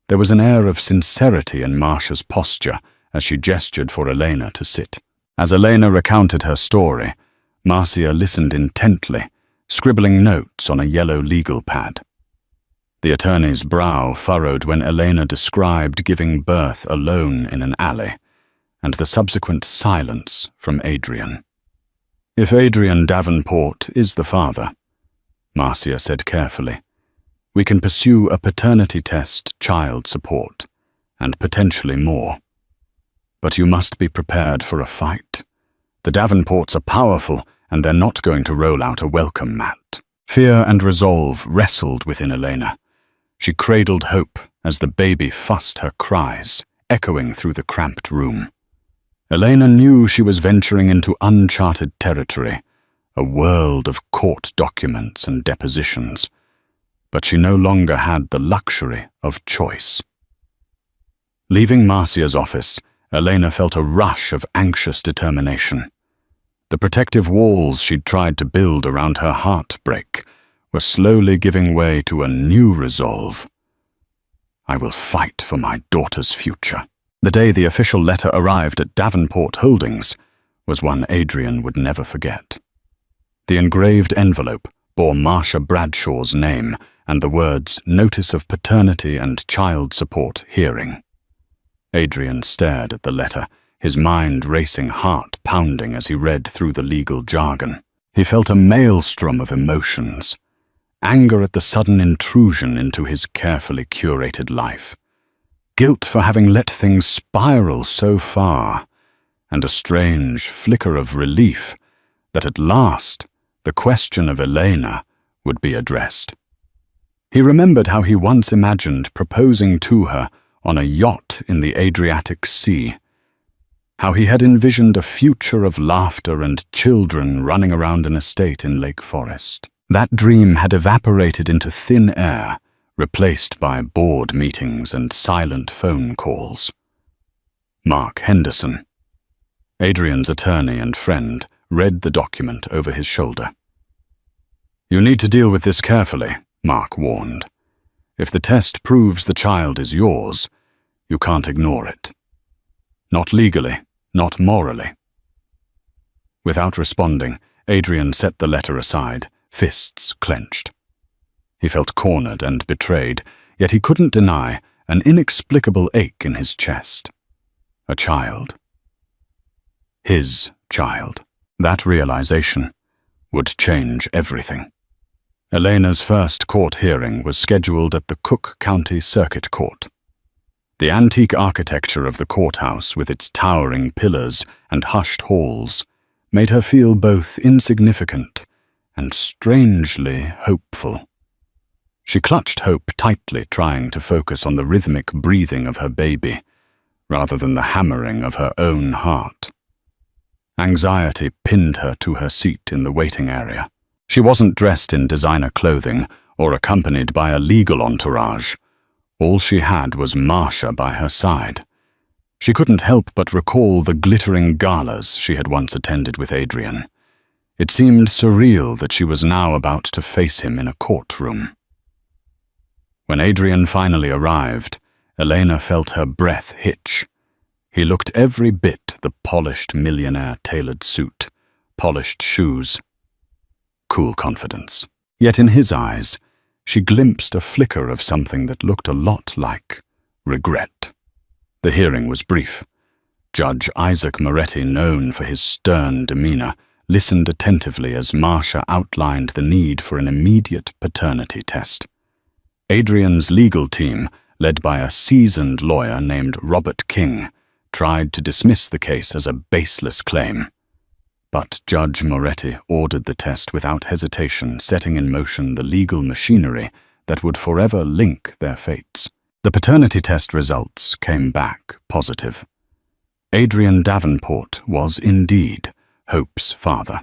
There was an air of sincerity in Marcia's posture as she gestured for Elena to sit. As Elena recounted her story, Marcia listened intently, scribbling notes on a yellow legal pad. The attorney's brow furrowed when Elena described giving birth alone in an alley, and the subsequent silence from Adrian. "If Adrian Davenport is the father," Marcia said carefully, "we can pursue a paternity test, child support, and potentially more. But you must be prepared for a fight. The Davenports are powerful, and they're not going to roll out a welcome mat." Fear and resolve wrestled within Elena. She cradled hope as the baby fussed her cries, echoing through the cramped room. Elena knew she was venturing into uncharted territory, a world of court documents and depositions, but she no longer had the luxury of choice. Leaving Marcia's office, Elena felt a rush of anxious determination. The protective walls she'd tried to build around her heartbreak were slowly giving way to a new resolve. "I will fight for my daughter's future." The day the official letter arrived at Davenport Holdings was one Adrian would never forget. The engraved envelope bore Marcia Bradshaw's name and the words "Notice of Paternity and Child Support Hearing." Adrian stared at the letter, his mind racing, heart pounding as he read through the legal jargon. He felt a maelstrom of emotions: anger at the sudden intrusion into his carefully curated life, guilt for having let things spiral so far, and a strange flicker of relief that at last the question of Elena would be addressed. He remembered how he once imagined proposing to her on a yacht in the Adriatic Sea, how he had envisioned a future of laughter and children running around an estate in Lake Forest. That dream had evaporated into thin air, replaced by board meetings and silent phone calls. Mark Henderson, Adrian's attorney and friend, read the document over his shoulder. "You need to deal with this carefully," Mark warned. "If the test proves the child is yours, you can't ignore it. Not legally, not morally." Without responding, Adrian set the letter aside, fists clenched. He felt cornered and betrayed, yet he couldn't deny an inexplicable ache in his chest. A child. His child. That realization would change everything. Elena's first court hearing was scheduled at the Cook County Circuit Court. The antique architecture of the courthouse, with its towering pillars and hushed halls, made her feel both insignificant and strangely hopeful. She clutched hope tightly, trying to focus on the rhythmic breathing of her baby, rather than the hammering of her own heart. Anxiety pinned her to her seat in the waiting area. She wasn't dressed in designer clothing or accompanied by a legal entourage. All she had was Marcia by her side. She couldn't help but recall the glittering galas she had once attended with Adrian. It seemed surreal that she was now about to face him in a courtroom. When Adrian finally arrived, Elena felt her breath hitch. He looked every bit the polished millionaire tailored suit, polished shoes, cool confidence. Yet in his eyes, she glimpsed a flicker of something that looked a lot like regret. The hearing was brief. Judge Isaac Moretti, known for his stern demeanor, listened attentively as Marcia outlined the need for an immediate paternity test. Adrian's legal team, led by a seasoned lawyer named Robert King, tried to dismiss the case as a baseless claim. But Judge Moretti ordered the test without hesitation, setting in motion the legal machinery that would forever link their fates. The paternity test results came back positive. Adrian Davenport was indeed Hope's father.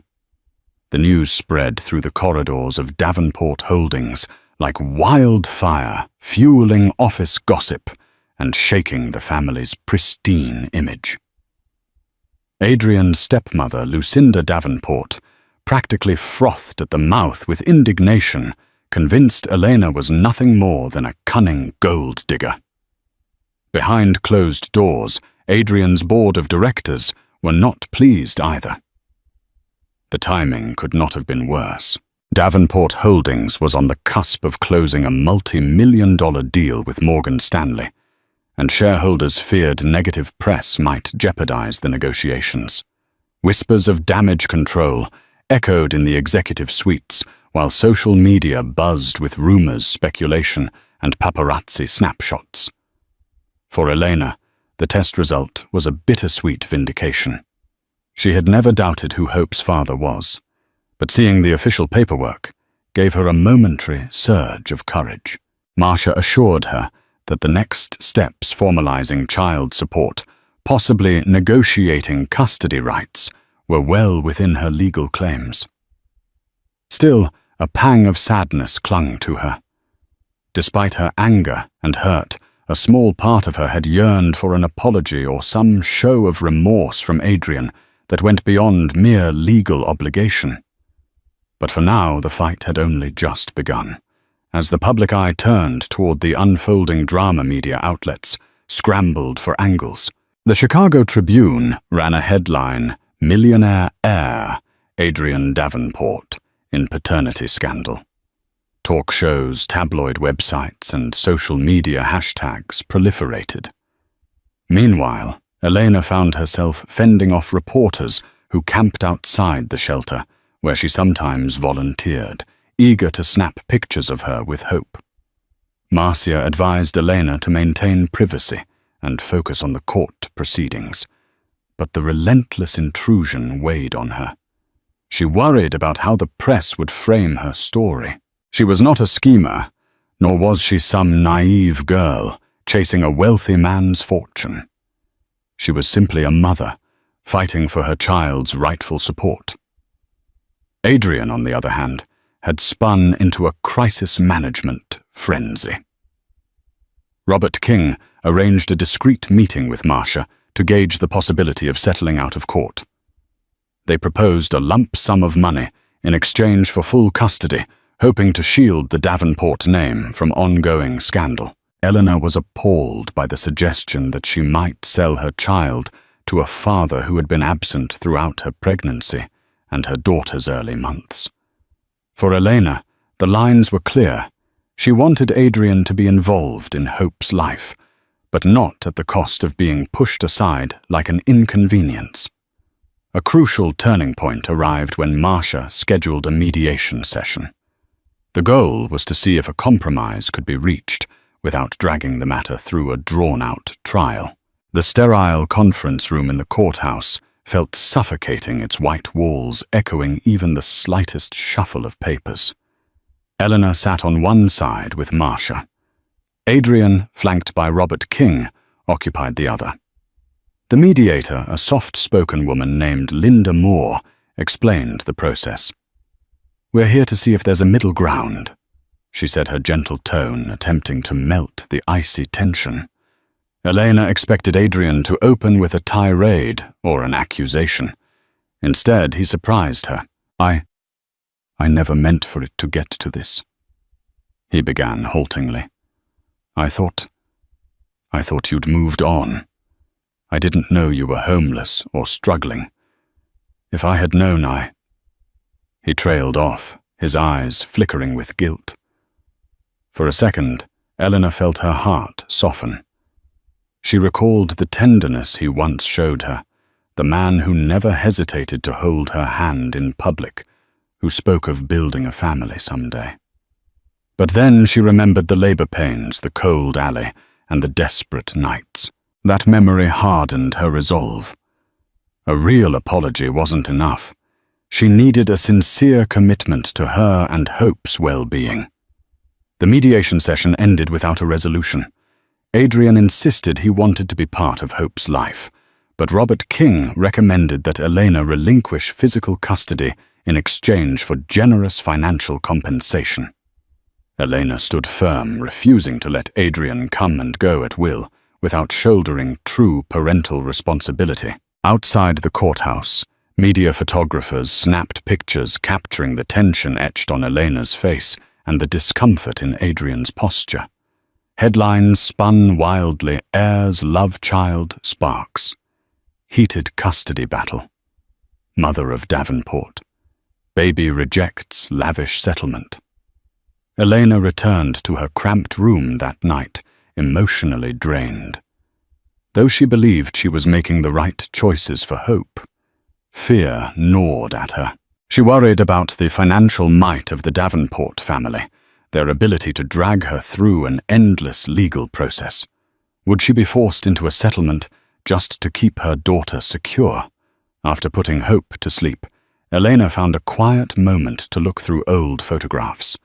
The news spread through the corridors of Davenport Holdings like wildfire, fueling office gossip and shaking the family's pristine image. Adrian's stepmother, Lucinda Davenport, practically frothed at the mouth with indignation, convinced Elena was nothing more than a cunning gold digger. Behind closed doors, Adrian's board of directors were not pleased either. The timing could not have been worse. Davenport Holdings was on the cusp of closing a multi-million-dollar deal with Morgan Stanley, and shareholders feared negative press might jeopardize the negotiations. Whispers of damage control echoed in the executive suites, while social media buzzed with rumors, speculation, and paparazzi snapshots. For Elena, the test result was a bittersweet vindication. She had never doubted who Hope's father was, but seeing the official paperwork gave her a momentary surge of courage. Marcia assured her that the next steps formalizing child support, possibly negotiating custody rights, were well within her legal claims. Still, a pang of sadness clung to her. Despite her anger and hurt, a small part of her had yearned for an apology or some show of remorse from Adrian that went beyond mere legal obligation. But for now, the fight had only just begun, as the public eye turned toward the unfolding drama media outlets, scrambled for angles. The Chicago Tribune ran a headline, "Millionaire Heir, Adrian Davenport, in Paternity Scandal." Talk shows, tabloid websites, and social media hashtags proliferated. Meanwhile, Elena found herself fending off reporters who camped outside the shelter, where she sometimes volunteered, eager to snap pictures of her with Hope. Marcia advised Elena to maintain privacy and focus on the court proceedings, but the relentless intrusion weighed on her. She worried about how the press would frame her story. She was not a schemer, nor was she some naive girl chasing a wealthy man's fortune. She was simply a mother, fighting for her child's rightful support. Adrian, on the other hand, had spun into a crisis management frenzy. Robert King arranged a discreet meeting with Marcia to gauge the possibility of settling out of court. They proposed a lump sum of money in exchange for full custody, hoping to shield the Davenport name from ongoing scandal. Eleanor was appalled by the suggestion that she might sell her child to a father who had been absent throughout her pregnancy and her daughter's early months. For Elena, the lines were clear. She wanted Adrian to be involved in Hope's life, but not at the cost of being pushed aside like an inconvenience. A crucial turning point arrived when Marcia scheduled a mediation session. The goal was to see if a compromise could be reached without dragging the matter through a drawn-out trial. The sterile conference room in the courthouse felt suffocating, its white walls echoing even the slightest shuffle of papers. Eleanor sat on one side with Marcia. Adrian, flanked by Robert King, occupied the other. The mediator, a soft-spoken woman named Linda Moore, explained the process. "We're here to see if there's a middle ground," she said, her gentle tone attempting to melt the icy tension. Elena expected Adrian to open with a tirade or an accusation. Instead, he surprised her. I never meant for it to get to this," he began haltingly. I thought you'd moved on. I didn't know you were homeless or struggling. If I had known, He trailed off, his eyes flickering with guilt. For a second, Eleanor felt her heart soften. She recalled the tenderness he once showed her, the man who never hesitated to hold her hand in public, who spoke of building a family someday. But then she remembered the labor pains, the cold alley, and the desperate nights. That memory hardened her resolve. A real apology wasn't enough. She needed a sincere commitment to her and Hope's well-being. The mediation session ended without a resolution. Adrian insisted he wanted to be part of Hope's life, but Robert King recommended that Elena relinquish physical custody in exchange for generous financial compensation. Elena stood firm, refusing to let Adrian come and go at will, without shouldering true parental responsibility. Outside the courthouse, media photographers snapped pictures capturing the tension etched on Elena's face and the discomfort in Adrian's posture. Headlines spun wildly: heirs, love child, sparks. Heated custody battle. Mother of Davenport. Baby rejects lavish settlement. Elena returned to her cramped room that night, emotionally drained. Though she believed she was making the right choices for Hope, fear gnawed at her. She worried about the financial might of the Davenport family, their ability to drag her through an endless legal process. Would she be forced into a settlement just to keep her daughter secure? After putting Hope to sleep, Elena found a quiet moment to look through old photographs.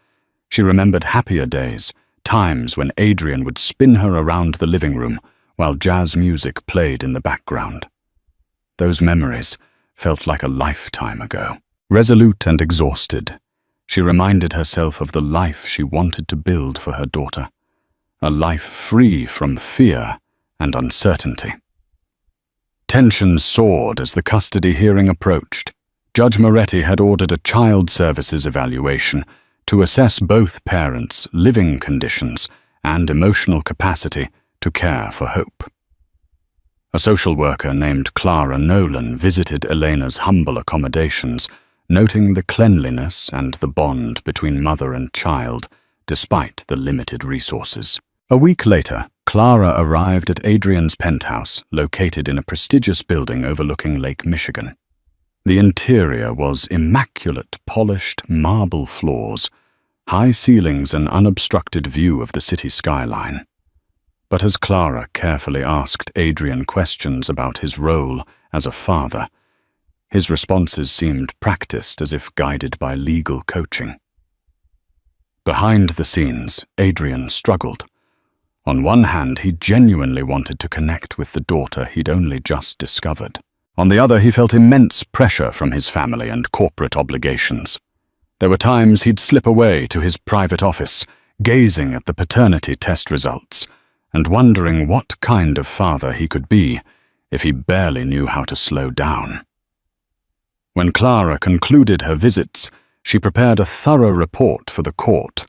She remembered happier days, times when Adrian would spin her around the living room while jazz music played in the background. Those memories felt like a lifetime ago. Resolute and exhausted, she reminded herself of the life she wanted to build for her daughter, a life free from fear and uncertainty. Tensions soared as the custody hearing approached. Judge Moretti had ordered a child services evaluation to assess both parents' living conditions and emotional capacity to care for Hope. A social worker named Clara Nolan visited Elena's humble accommodations, noting the cleanliness and the bond between mother and child, despite the limited resources. A week later, Clara arrived at Adrian's penthouse, located in a prestigious building overlooking Lake Michigan. The interior was immaculate, polished marble floors, high ceilings, and unobstructed view of the city skyline. But as Clara carefully asked Adrian questions about his role as a father, his responses seemed practiced as if guided by legal coaching. Behind the scenes, Adrian struggled. On one hand, he genuinely wanted to connect with the daughter he'd only just discovered. On the other, he felt immense pressure from his family and corporate obligations. There were times he'd slip away to his private office, gazing at the paternity test results, and wondering what kind of father he could be if he barely knew how to slow down. When Clara concluded her visits, she prepared a thorough report for the court,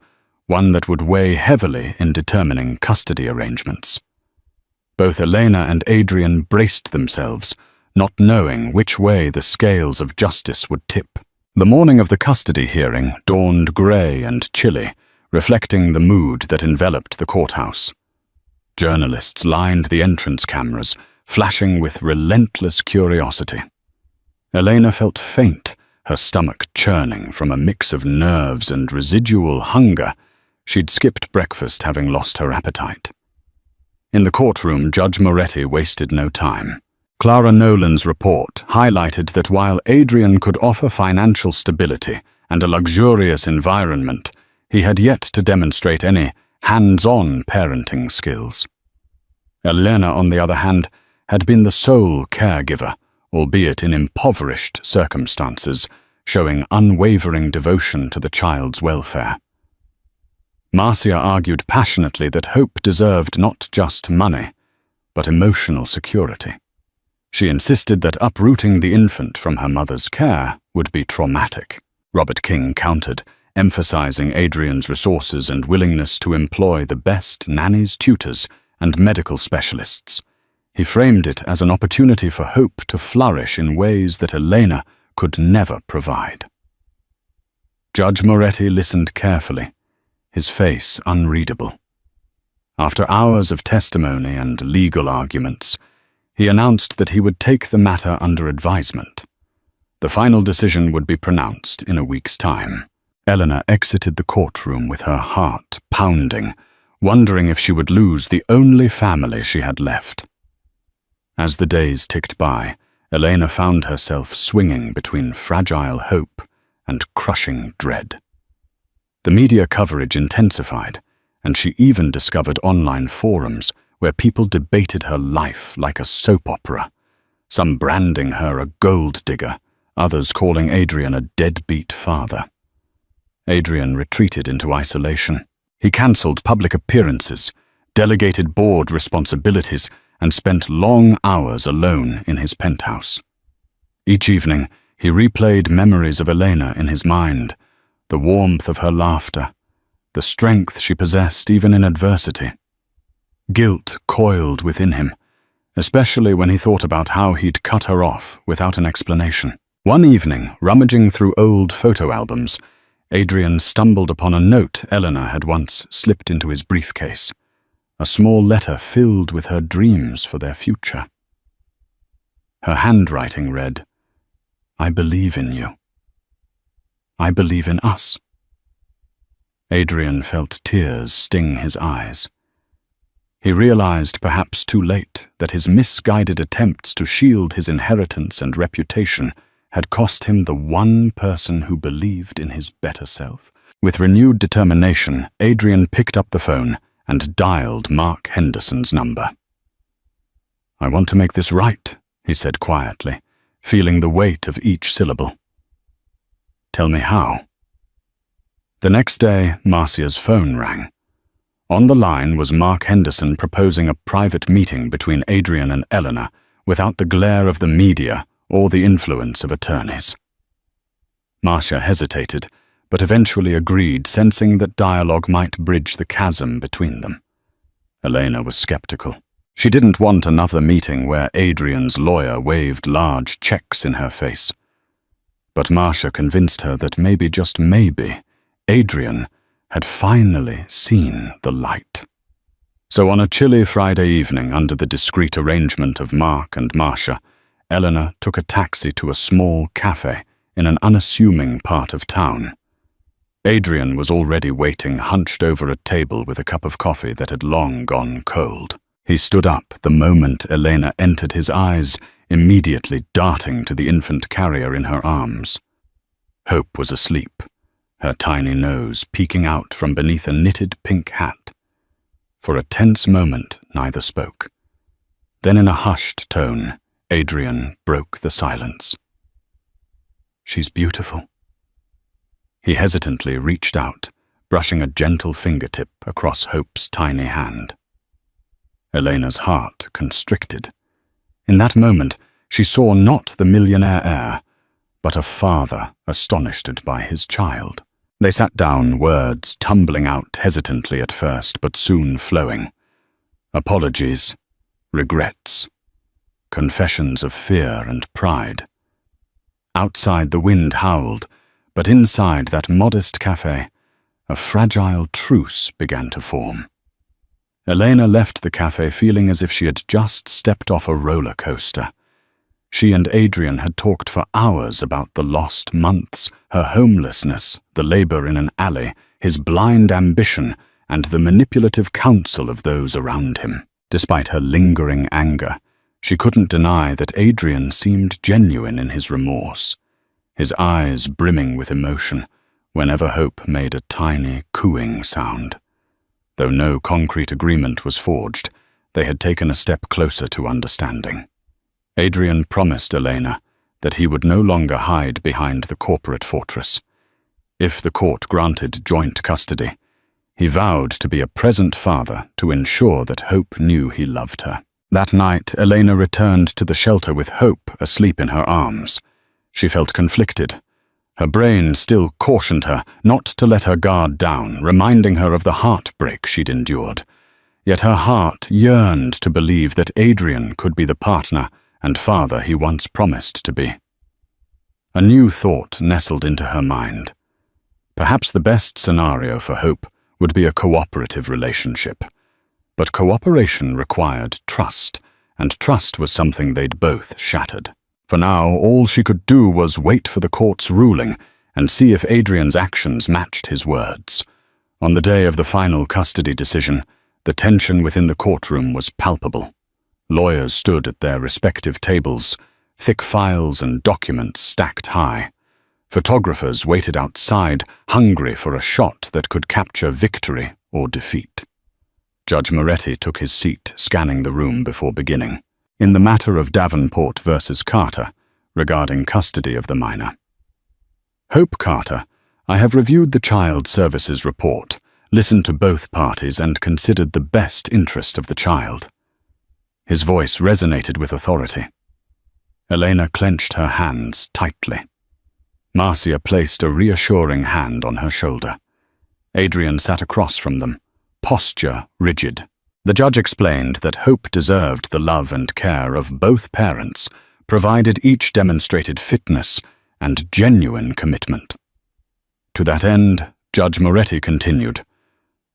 one that would weigh heavily in determining custody arrangements. Both Elena and Adrian braced themselves, not knowing which way the scales of justice would tip. The morning of the custody hearing dawned grey and chilly, reflecting the mood that enveloped the courthouse. Journalists lined the entrance cameras, flashing with relentless curiosity. Elena felt faint her stomach churning from a mix of nerves and residual hunger. She'd skipped breakfast, having lost her appetite. In the courtroom, Judge Moretti wasted no time. Clara Nolan's report highlighted that while Adrian could offer financial stability and a luxurious environment, he had yet to demonstrate any hands-on parenting skills. Elena, on the other hand, had been the sole caregiver, albeit in impoverished circumstances, showing unwavering devotion to the child's welfare. Marcia argued passionately that Hope deserved not just money, but emotional security. She insisted that uprooting the infant from her mother's care would be traumatic. Robert King countered, emphasizing Adrian's resources and willingness to employ the best nannies, tutors, and medical specialists. He framed it as an opportunity for Hope to flourish in ways that Elena could never provide. Judge Moretti listened carefully, his face unreadable. After hours of testimony and legal arguments, he announced that he would take the matter under advisement. The final decision would be pronounced in a week's time. Eleanor exited the courtroom with her heart pounding, wondering if she would lose the only family she had left. As the days ticked by, Elena found herself swinging between fragile hope and crushing dread. The media coverage intensified, and she even discovered online forums where people debated her life like a soap opera, some branding her a gold digger, others calling Adrian a deadbeat father. Adrian retreated into isolation. He cancelled public appearances, delegated board responsibilities, and spent long hours alone in his penthouse. Each evening, he replayed memories of Elena in his mind, the warmth of her laughter, the strength she possessed even in adversity. Guilt coiled within him, especially when he thought about how he'd cut her off without an explanation. One evening, rummaging through old photo albums, Adrian stumbled upon a note Eleanor had once slipped into his briefcase, a small letter filled with her dreams for their future. Her handwriting read, "I believe in you. I believe in us." Adrian felt tears sting his eyes. He realized, perhaps too late, that his misguided attempts to shield his inheritance and reputation had cost him the one person who believed in his better self. With renewed determination, Adrian picked up the phone and dialed Mark Henderson's number. "I want to make this right," he said quietly, feeling the weight of each syllable. "Tell me how." The next day, Marcia's phone rang. On the line was Mark Henderson proposing a private meeting between Adrian and Eleanor without the glare of the media or the influence of attorneys. Marcia hesitated, but eventually agreed, sensing that dialogue might bridge the chasm between them. Elena was skeptical. She didn't want another meeting where Adrian's lawyer waved large checks in her face. But Marcia convinced her that maybe, just maybe, Adrian had finally seen the light. So on a chilly Friday evening, under the discreet arrangement of Mark and Marcia, Eleanor took a taxi to a small cafe in an unassuming part of town. Adrian was already waiting, hunched over a table with a cup of coffee that had long gone cold. He stood up the moment Elena entered, his eyes immediately darting to the infant carrier in her arms. Hope was asleep, her tiny nose peeking out from beneath a knitted pink hat. For a tense moment, neither spoke. Then in a hushed tone, Adrian broke the silence. "She's beautiful." He hesitantly reached out, brushing a gentle fingertip across Hope's tiny hand. Elena's heart constricted. In that moment, she saw not the millionaire heir, but a father astonished by his child. They sat down, words tumbling out hesitantly at first, but soon flowing. Apologies, regrets, confessions of fear and pride. Outside the wind howled, but inside that modest cafe, a fragile truce began to form. Elena left the cafe feeling as if she had just stepped off a roller coaster. She and Adrian had talked for hours about the lost months, her homelessness, the labor in an alley, his blind ambition, and the manipulative counsel of those around him. Despite her lingering anger, she couldn't deny that Adrian seemed genuine in his remorse, his eyes brimming with emotion whenever Hope made a tiny cooing sound. Though no concrete agreement was forged, they had taken a step closer to understanding. Adrian promised Elena that he would no longer hide behind the corporate fortress. If the court granted joint custody, he vowed to be a present father to ensure that Hope knew he loved her. That night, Elena returned to the shelter with Hope asleep in her arms. She felt conflicted. Her brain still cautioned her not to let her guard down, reminding her of the heartbreak she'd endured. Yet her heart yearned to believe that Adrian could be the partner and father he once promised to be. A new thought nestled into her mind. Perhaps the best scenario for Hope would be a cooperative relationship. But cooperation required trust, and trust was something they'd both shattered. For now, all she could do was wait for the court's ruling and see if Adrian's actions matched his words. On the day of the final custody decision, the tension within the courtroom was palpable. Lawyers stood at their respective tables, thick files and documents stacked high. Photographers waited outside, hungry for a shot that could capture victory or defeat. Judge Moretti took his seat, scanning the room before beginning. In the matter of Davenport versus Carter, regarding custody of the minor. Hope Carter, I have reviewed the Child Services report, listened to both parties and considered the best interest of the child. His voice resonated with authority. Elena clenched her hands tightly. Marcia placed a reassuring hand on her shoulder. Adrian sat across from them, posture rigid. The judge explained that Hope deserved the love and care of both parents, provided each demonstrated fitness and genuine commitment. To that end, Judge Moretti continued,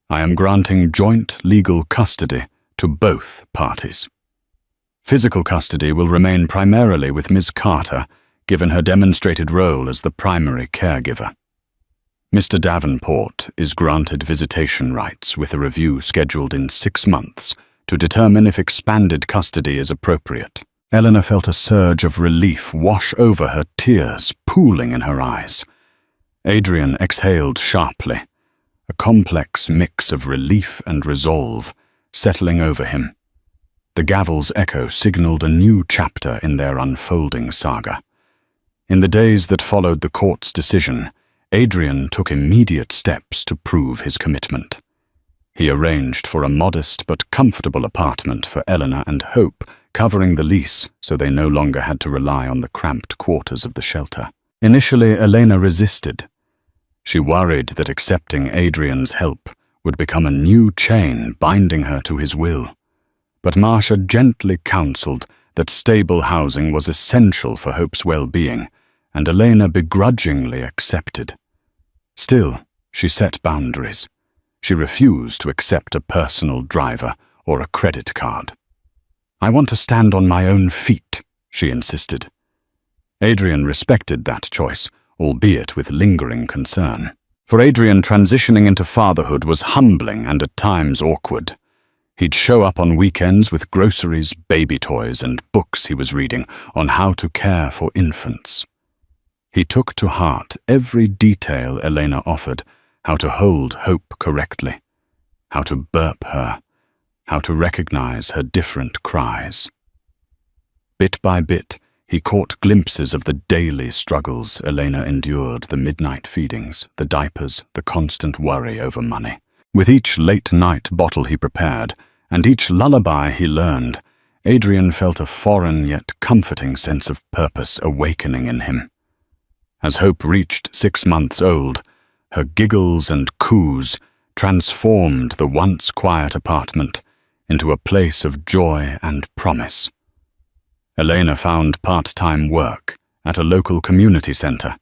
I am granting joint legal custody to both parties. Physical custody will remain primarily with Ms. Carter, given her demonstrated role as the primary caregiver. Mr. Davenport is granted visitation rights with a review scheduled in 6 months to determine if expanded custody is appropriate. Eleanor felt a surge of relief wash over her, tears pooling in her eyes. Adrian exhaled sharply, a complex mix of relief and resolve settling over him. The gavel's echo signaled a new chapter in their unfolding saga. In the days that followed the court's decision, Adrian took immediate steps to prove his commitment. He arranged for a modest but comfortable apartment for Eleanor and Hope, covering the lease so they no longer had to rely on the cramped quarters of the shelter. Initially, Elena resisted. She worried that accepting Adrian's help would become a new chain binding her to his will. But Marcia gently counseled that stable housing was essential for Hope's well-being, and Elena begrudgingly accepted. Still, she set boundaries. She refused to accept a personal driver or a credit card. I want to stand on my own feet, she insisted. Adrian respected that choice, albeit with lingering concern. For Adrian, transitioning into fatherhood was humbling and at times awkward. He'd show up on weekends with groceries, baby toys, and books he was reading on how to care for infants. He took to heart every detail Elena offered, how to hold Hope correctly, how to burp her, how to recognize her different cries. Bit by bit, he caught glimpses of the daily struggles Elena endured, the midnight feedings, the diapers, the constant worry over money. With each late-night bottle he prepared, and each lullaby he learned, Adrian felt a foreign yet comforting sense of purpose awakening in him. As Hope reached 6 months old, her giggles and coos transformed the once quiet apartment into a place of joy and promise. Elena found part-time work at a local community center,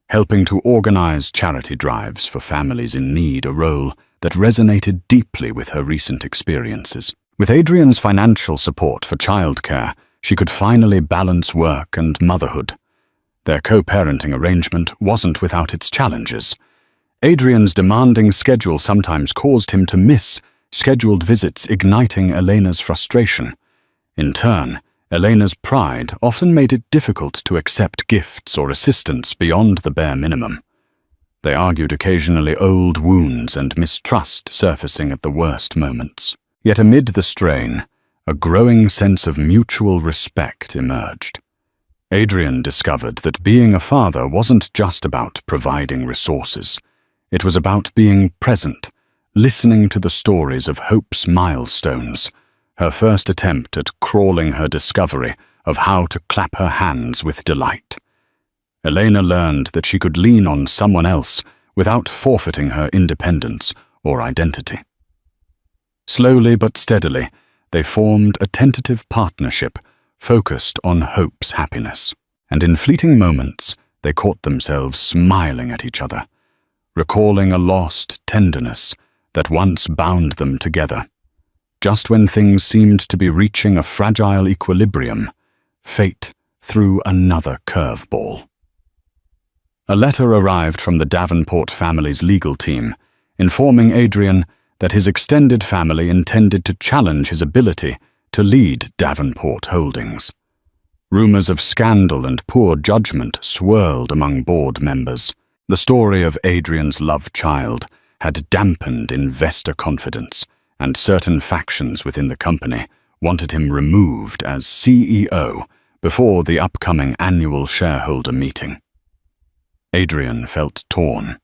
helping to organize charity drives for families in need, a role that resonated deeply with her recent experiences. With Adrian's financial support for childcare, She could finally balance work and motherhood. Their co-parenting arrangement wasn't without its challenges. Adrian's demanding schedule sometimes caused him to miss scheduled visits, igniting Elena's frustration. In turn, Elena's pride often made it difficult to accept gifts or assistance beyond the bare minimum. They argued occasionally, old wounds and mistrust surfacing at the worst moments. Yet amid the strain, a growing sense of mutual respect emerged. Adrian discovered that being a father wasn't just about providing resources. It was about being present, listening to the stories of Hope's milestones, her first attempt at crawling her discovery of how to clap her hands with delight. Elena learned that she could lean on someone else without forfeiting her independence or identity. Slowly but steadily, they formed a tentative partnership focused on Hope's happiness, and in fleeting moments they caught themselves smiling at each other, recalling a lost tenderness that once bound them together. Just when things seemed to be reaching a fragile equilibrium, fate threw another curveball. A letter arrived from the Davenport family's legal team, informing Adrian that his extended family intended to challenge his ability to lead Davenport Holdings. Rumors of scandal and poor judgment swirled among board members. The story of Adrian's love child had dampened investor confidence, and certain factions within the company wanted him removed as CEO before the upcoming annual shareholder meeting. Adrian felt torn.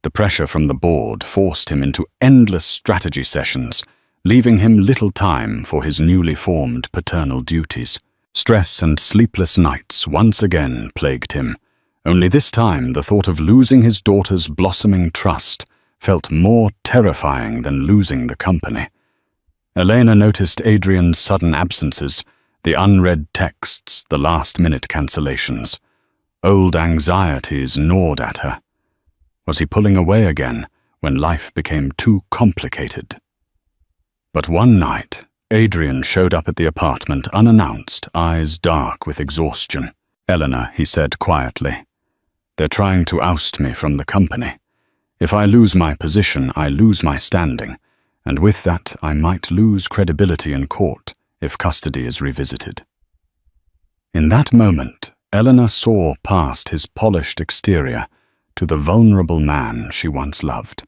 The pressure from the board forced him into endless strategy sessions, leaving him little time for his newly formed paternal duties. Stress and sleepless nights once again plagued him. Only this time the thought of losing his daughter's blossoming trust felt more terrifying than losing the company. Elena noticed Adrian's sudden absences, the unread texts, the last-minute cancellations. Old anxieties gnawed at her. Was he pulling away again when life became too complicated? But one night, Adrian showed up at the apartment unannounced, eyes dark with exhaustion. "Eleanor," he said quietly, "they're trying to oust me from the company. If I lose my position, I lose my standing, and with that I might lose credibility in court if custody is revisited." In that moment, Eleanor saw past his polished exterior to the vulnerable man she once loved.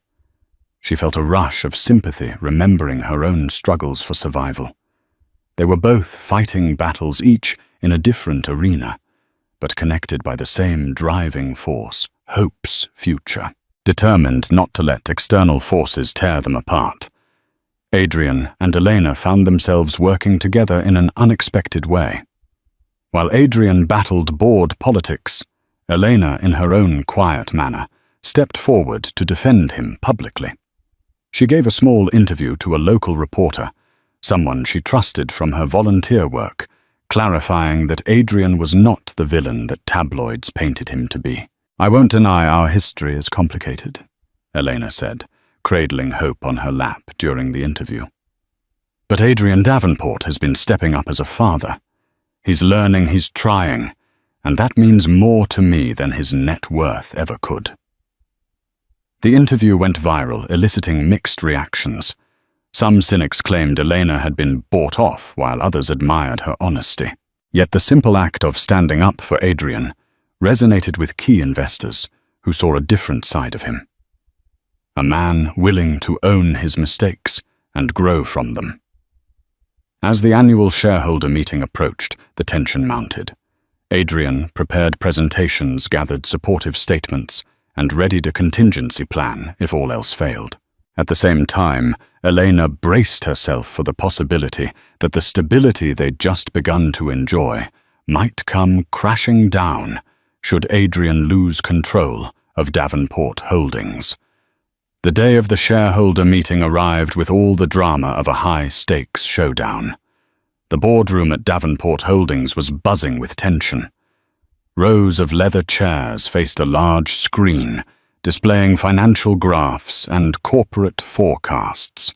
She felt a rush of sympathy remembering her own struggles for survival. They were both fighting battles, each in a different arena, but connected by the same driving force, Hope's future. Determined not to let external forces tear them apart, Adrian and Elena found themselves working together in an unexpected way. While Adrian battled board politics, Elena, in her own quiet manner, stepped forward to defend him publicly. She gave a small interview to a local reporter, someone she trusted from her volunteer work, clarifying that Adrian was not the villain that tabloids painted him to be. "I won't deny our history is complicated," Elena said, cradling Hope on her lap during the interview. "But Adrian Davenport has been stepping up as a father. He's learning, he's trying, and that means more to me than his net worth ever could." The interview went viral, eliciting mixed reactions. Some cynics claimed Elena had been bought off, while others admired her honesty. Yet the simple act of standing up for Adrian resonated with key investors who saw a different side of him. A man willing to own his mistakes and grow from them. As the annual shareholder meeting approached, the tension mounted. Adrian prepared presentations, gathered supportive statements, and readied a contingency plan if all else failed. At the same time, Elena braced herself for the possibility that the stability they'd just begun to enjoy might come crashing down should Adrian lose control of Davenport Holdings. The day of the shareholder meeting arrived with all the drama of a high-stakes showdown. The boardroom at Davenport Holdings was buzzing with tension. Rows of leather chairs faced a large screen displaying financial graphs and corporate forecasts.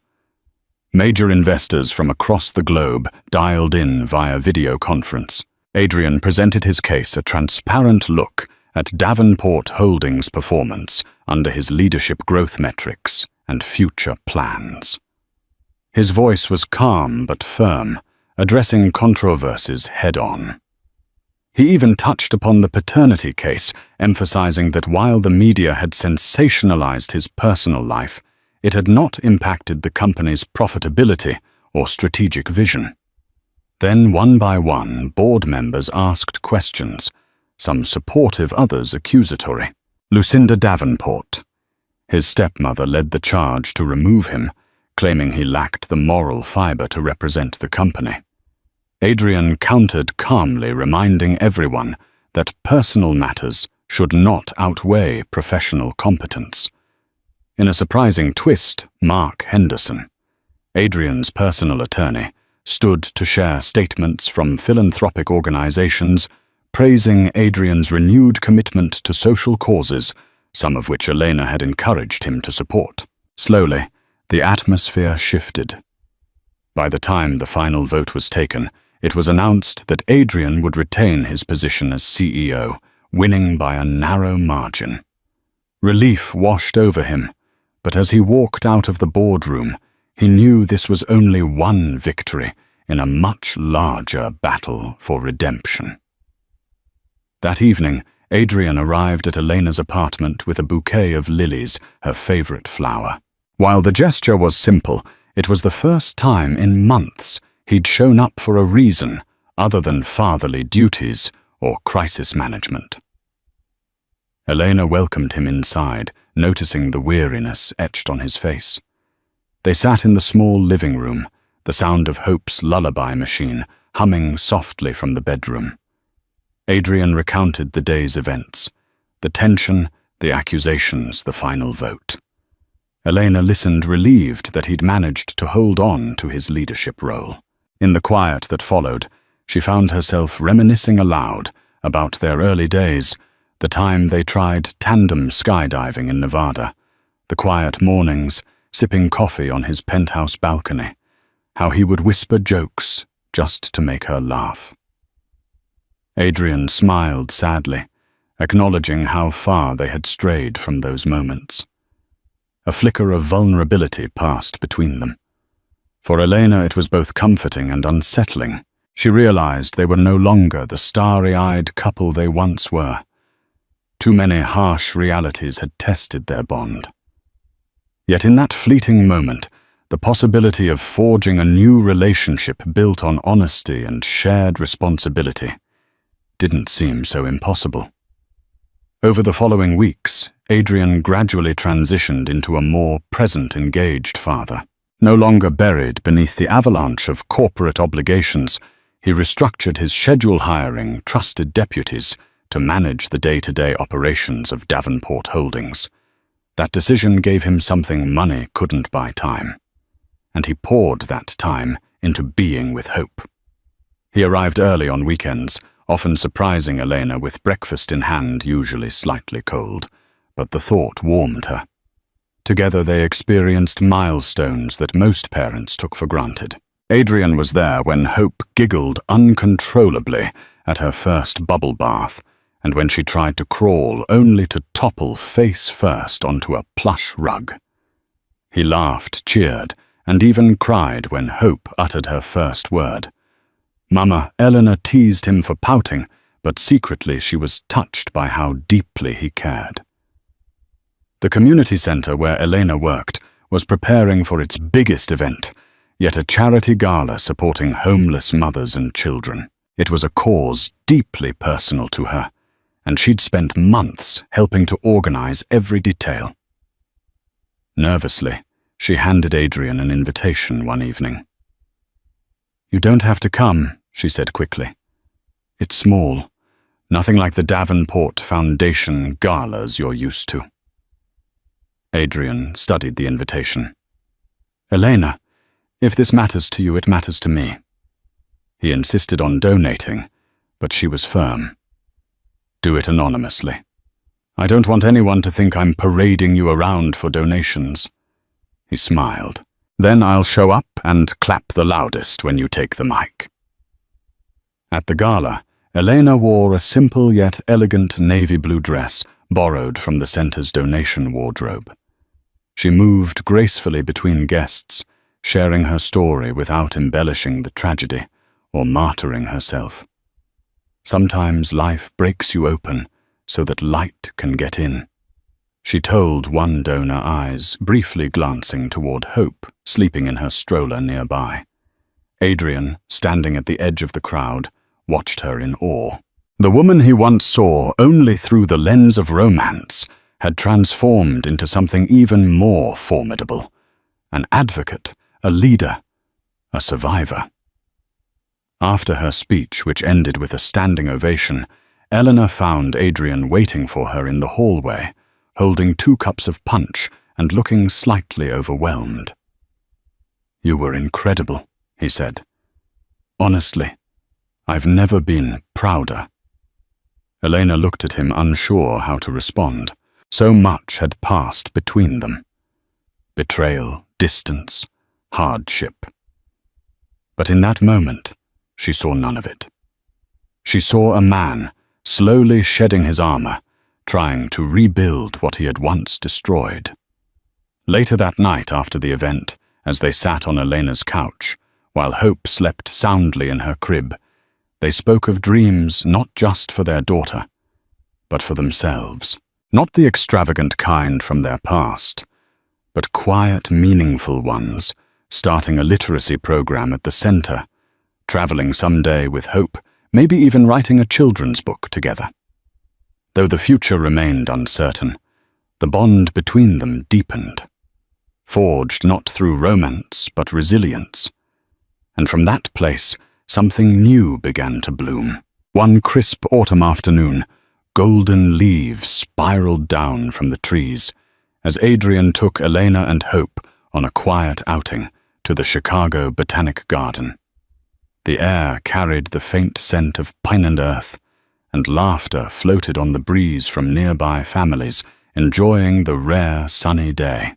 Major investors from across the globe dialed in via video conference. Adrian presented his case, a transparent look at Davenport Holdings' performance under his leadership growth metrics and future plans. His voice was calm but firm, addressing controversies head-on. He even touched upon the paternity case, emphasizing that while the media had sensationalized his personal life, it had not impacted the company's profitability or strategic vision. Then, one by one, board members asked questions, some supportive, others accusatory. Lucinda Davenport. His stepmother led the charge to remove him, claiming he lacked the moral fiber to represent the company. Adrian countered calmly, reminding everyone that personal matters should not outweigh professional competence. In a surprising twist, Mark Henderson, Adrian's personal attorney, stood to share statements from philanthropic organizations praising Adrian's renewed commitment to social causes, some of which Elena had encouraged him to support. Slowly, the atmosphere shifted. By the time the final vote was taken, it was announced that Adrian would retain his position as CEO, winning by a narrow margin. Relief washed over him, but as he walked out of the boardroom, he knew this was only one victory in a much larger battle for redemption. That evening, Adrian arrived at Elena's apartment with a bouquet of lilies, her favorite flower. While the gesture was simple, it was the first time in months he'd shown up for a reason other than fatherly duties or crisis management. Elena welcomed him inside, noticing the weariness etched on his face. They sat in the small living room, the sound of Hope's lullaby machine humming softly from the bedroom. Adrian recounted the day's events, the tension, the accusations, the final vote. Elena listened, relieved that he'd managed to hold on to his leadership role. In the quiet that followed, she found herself reminiscing aloud about their early days, the time they tried tandem skydiving in Nevada, the quiet mornings, sipping coffee on his penthouse balcony, how he would whisper jokes just to make her laugh. Adrian smiled sadly, acknowledging how far they had strayed from those moments. A flicker of vulnerability passed between them. For Elena, it was both comforting and unsettling. She realized they were no longer the starry-eyed couple they once were. Too many harsh realities had tested their bond. Yet in that fleeting moment, the possibility of forging a new relationship built on honesty and shared responsibility didn't seem so impossible. Over the following weeks, Adrian gradually transitioned into a more present, engaged father. No longer buried beneath the avalanche of corporate obligations, he restructured his schedule, hiring trusted deputies to manage the day-to-day operations of Davenport Holdings. That decision gave him something money couldn't buy: time. And he poured that time into being with Hope. He arrived early on weekends, often surprising Elena with breakfast in hand, usually slightly cold, but the thought warmed her. Together they experienced milestones that most parents took for granted. Adrian was there when Hope giggled uncontrollably at her first bubble bath, and when she tried to crawl only to topple face first onto a plush rug. He laughed, cheered, and even cried when Hope uttered her first word. Mama Eleanor teased him for pouting, but secretly she was touched by how deeply he cared. The community center where Elena worked was preparing for its biggest event, yet a charity gala supporting homeless mothers and children. It was a cause deeply personal to her, and she'd spent months helping to organize every detail. Nervously, she handed Adrian an invitation one evening. "You don't have to come," she said quickly. "It's small, nothing like the Davenport Foundation galas you're used to." Adrian studied the invitation. "Elena, if this matters to you, it matters to me." He insisted on donating, but she was firm. "Do it anonymously. I don't want anyone to think I'm parading you around for donations." He smiled. Then I'll show up and clap the loudest when you take the mic." At the gala, Elena wore a simple yet elegant navy blue dress borrowed from the center's donation wardrobe. She moved gracefully between guests, sharing her story without embellishing the tragedy or martyring herself. Sometimes life breaks you open so that light can get in. She told one donor eyes, briefly glancing toward Hope, sleeping in her stroller nearby. Adrian, standing at the edge of the crowd, watched her in awe. The woman he once saw only through the lens of romance had transformed into something even more formidable. An advocate, a leader, a survivor. After her speech, which ended with a standing ovation, Eleanor found Adrian waiting for her in the hallway, holding 2 cups of punch and looking slightly overwhelmed. "You were incredible," he said. "Honestly, I've never been prouder." Elena looked at him, unsure how to respond. So much had passed between them. Betrayal, distance, hardship. But in that moment, she saw none of it. She saw a man slowly shedding his armor, trying to rebuild what he had once destroyed. Later that night after the event, as they sat on Elena's couch, while Hope slept soundly in her crib, they spoke of dreams not just for their daughter, but for themselves. Not the extravagant kind from their past, but quiet, meaningful ones, starting a literacy program at the center, traveling someday with Hope, maybe even writing a children's book together. Though the future remained uncertain, the bond between them deepened, forged not through romance but resilience. And from that place, something new began to bloom. One crisp autumn afternoon, golden leaves spiraled down from the trees as Adrian took Elena and Hope on a quiet outing to the Chicago Botanic Garden. The air carried the faint scent of pine and earth, and laughter floated on the breeze from nearby families enjoying the rare sunny day.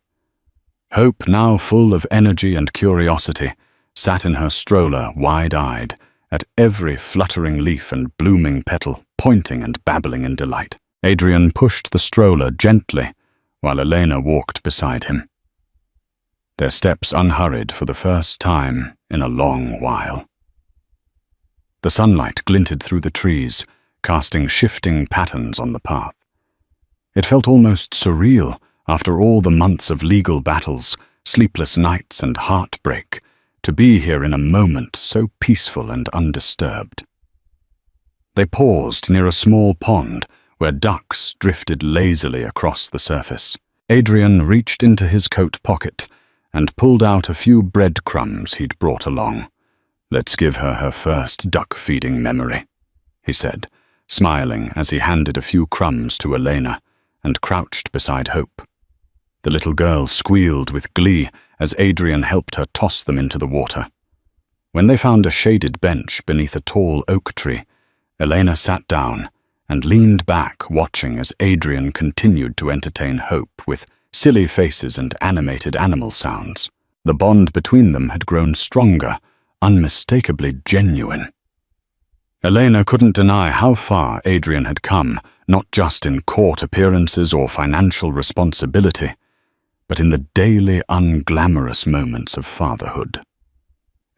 Hope, now full of energy and curiosity, sat in her stroller wide-eyed at every fluttering leaf and blooming petal, pointing and babbling in delight. Adrian pushed the stroller gently while Elena walked beside him. Their steps unhurried for the first time in a long while. The sunlight glinted through the trees, casting shifting patterns on the path. It felt almost surreal after all the months of legal battles, sleepless nights and heartbreak, to be here in a moment so peaceful and undisturbed. They paused near a small pond where ducks drifted lazily across the surface. Adrian reached into his coat pocket and pulled out a few breadcrumbs he'd brought along. "Let's give her her first duck-feeding memory," he said, smiling as he handed a few crumbs to Elena and crouched beside Hope. The little girl squealed with glee as Adrian helped her toss them into the water. When they found a shaded bench beneath a tall oak tree, Elena sat down and leaned back, watching as Adrian continued to entertain Hope with silly faces and animated animal sounds. The bond between them had grown stronger, unmistakably genuine. Elena couldn't deny how far Adrian had come, not just in court appearances or financial responsibility, but in the daily unglamorous moments of fatherhood.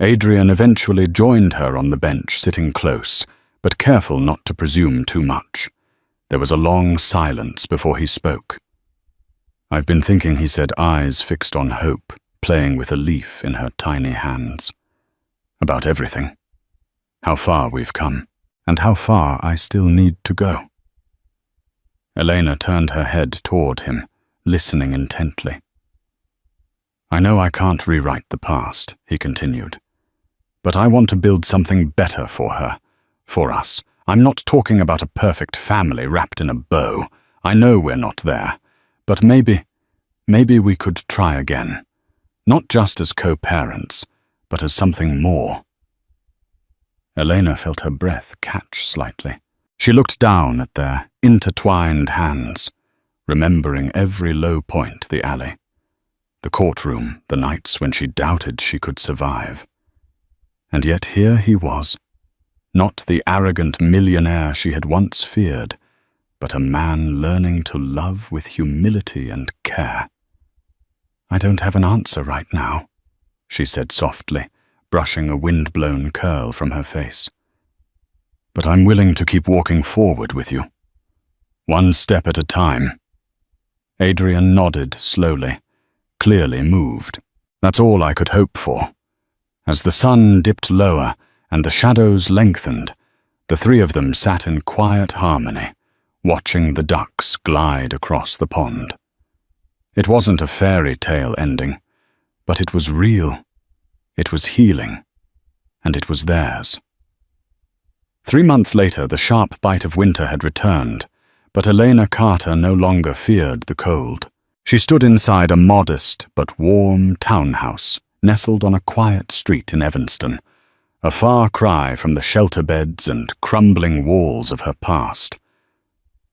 Adrian eventually joined her on the bench, sitting close, but careful not to presume too much. There was a long silence before he spoke. "I've been thinking," he said, eyes fixed on Hope, playing with a leaf in her tiny hands. "About everything. How far we've come, and how far I still need to go." Elena turned her head toward him, listening intently. "I know I can't rewrite the past," he continued, "but I want to build something better for her, for us. I'm not talking about a perfect family wrapped in a bow. I know we're not there, but maybe we could try again. Not just as co-parents, but as something more." Elena felt her breath catch slightly. She looked down at their intertwined hands, remembering every low point the alley. the courtroom, the nights when she doubted she could survive. And yet here he was, not the arrogant millionaire she had once feared, but a man learning to love with humility and care. "I don't have an answer right now," she said softly, brushing a wind-blown curl from her face. "But I'm willing to keep walking forward with you. One step at a time." Adrian nodded slowly, clearly moved. That's all I could hope for. As the sun dipped lower and the shadows lengthened, the three of them sat in quiet harmony, watching the ducks glide across the pond. It wasn't a fairy tale ending, but it was real. It was healing, and it was theirs. 3 months later, the sharp bite of winter had returned, but Elena Carter no longer feared the cold. She stood inside a modest but warm townhouse nestled on a quiet street in Evanston, a far cry from the shelter beds and crumbling walls of her past.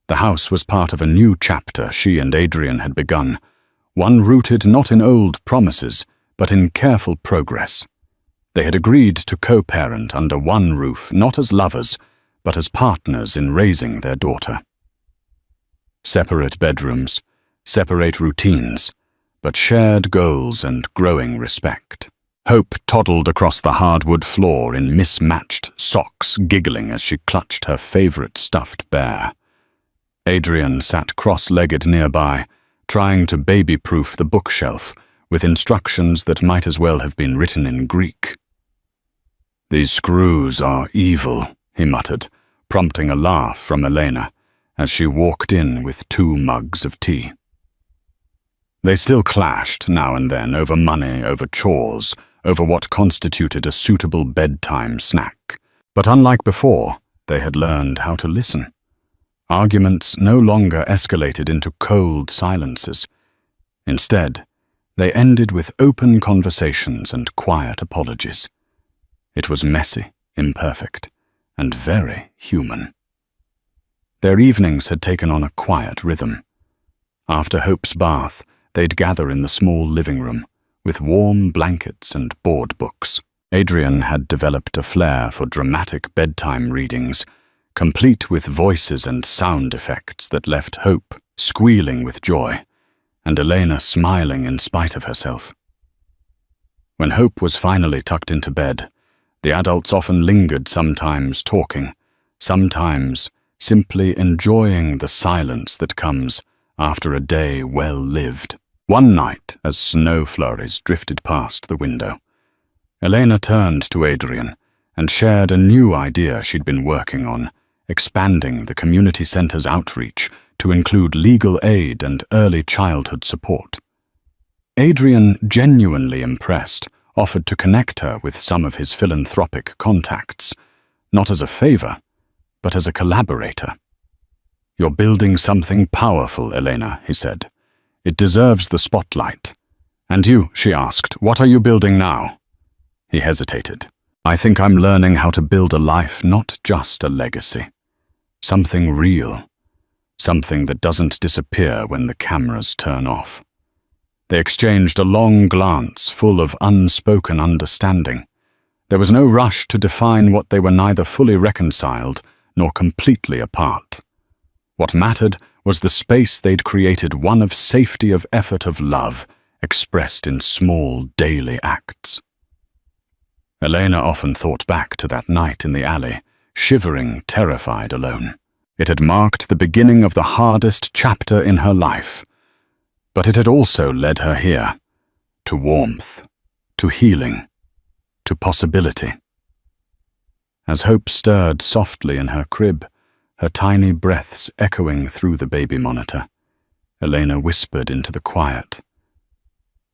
The house was part of a new chapter she and Adrian had begun, one rooted not in old promises, but in careful progress. They had agreed to co-parent under one roof, not as lovers, but as partners in raising their daughter. Separate bedrooms, separate routines, but shared goals and growing respect. Hope toddled across the hardwood floor in mismatched socks, giggling as she clutched her favorite stuffed bear. Adrian sat cross-legged nearby, trying to baby-proof the bookshelf with instructions that might as well have been written in Greek. "These screws are evil," he muttered, prompting a laugh from Elena as she walked in with 2 mugs of tea. They still clashed now and then over money, over chores, over what constituted a suitable bedtime snack. But unlike before, they had learned how to listen. Arguments no longer escalated into cold silences. Instead, they ended with open conversations and quiet apologies. It was messy, imperfect, and very human. Their evenings had taken on a quiet rhythm. After Hope's bath, they'd gather in the small living room, with warm blankets and board books. Adrian had developed a flair for dramatic bedtime readings, complete with voices and sound effects that left Hope squealing with joy, and Elena smiling in spite of herself. When Hope was finally tucked into bed, the adults often lingered, sometimes talking, sometimes simply enjoying the silence that comes after a day well lived. One night, as snow flurries drifted past the window, Elena turned to Adrian and shared a new idea she'd been working on, expanding the community center's outreach to include legal aid and early childhood support. Adrian, genuinely impressed, offered to connect her with some of his philanthropic contacts, not as a favor, but as a collaborator. "You're building something powerful, Elena," he said. "It deserves the spotlight." "And you," she asked, "what are you building now?" He hesitated. "I think I'm learning how to build a life, not just a legacy. Something real. Something that doesn't disappear when the cameras turn off." They exchanged a long glance full of unspoken understanding. There was no rush to define what they were neither fully reconciled nor completely apart. What mattered was the space they'd created, one of safety, of effort, of love, expressed in small daily acts. Elena often thought back to that night in the alley, shivering, terrified, alone. It had marked the beginning of the hardest chapter in her life, but it had also led her here, to warmth, to healing, to possibility. As Hope stirred softly in her crib, her tiny breaths echoing through the baby monitor, Elena whispered into the quiet,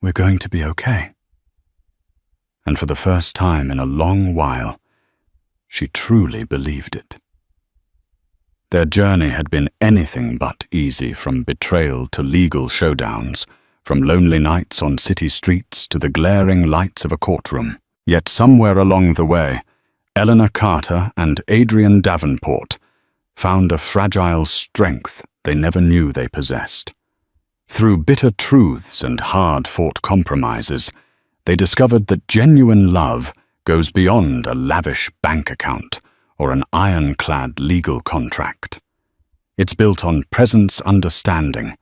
"We're going to be okay." And for the first time in a long while, she truly believed it. Their journey had been anything but easy, from betrayal to legal showdowns, from lonely nights on city streets to the glaring lights of a courtroom. Yet somewhere along the way, Eleanor Carter and Adrian Davenport found a fragile strength they never knew they possessed. Through bitter truths and hard-fought compromises, they discovered that genuine love goes beyond a lavish bank account or an ironclad legal contract. It's built on presence, understanding,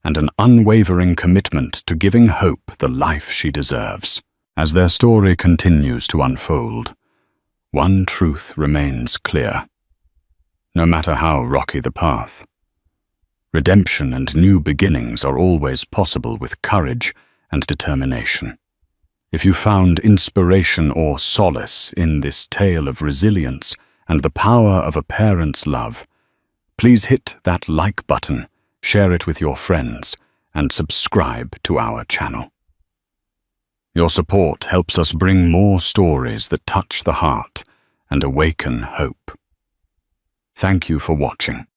and an unwavering commitment to giving Hope the life she deserves. As their story continues to unfold, one truth remains clear. No matter how rocky the path, redemption and new beginnings are always possible with courage and determination. If you found inspiration or solace in this tale of resilience and the power of a parent's love, please hit that like button, share it with your friends, and subscribe to our channel. Your support helps us bring more stories that touch the heart and awaken hope. Thank you for watching.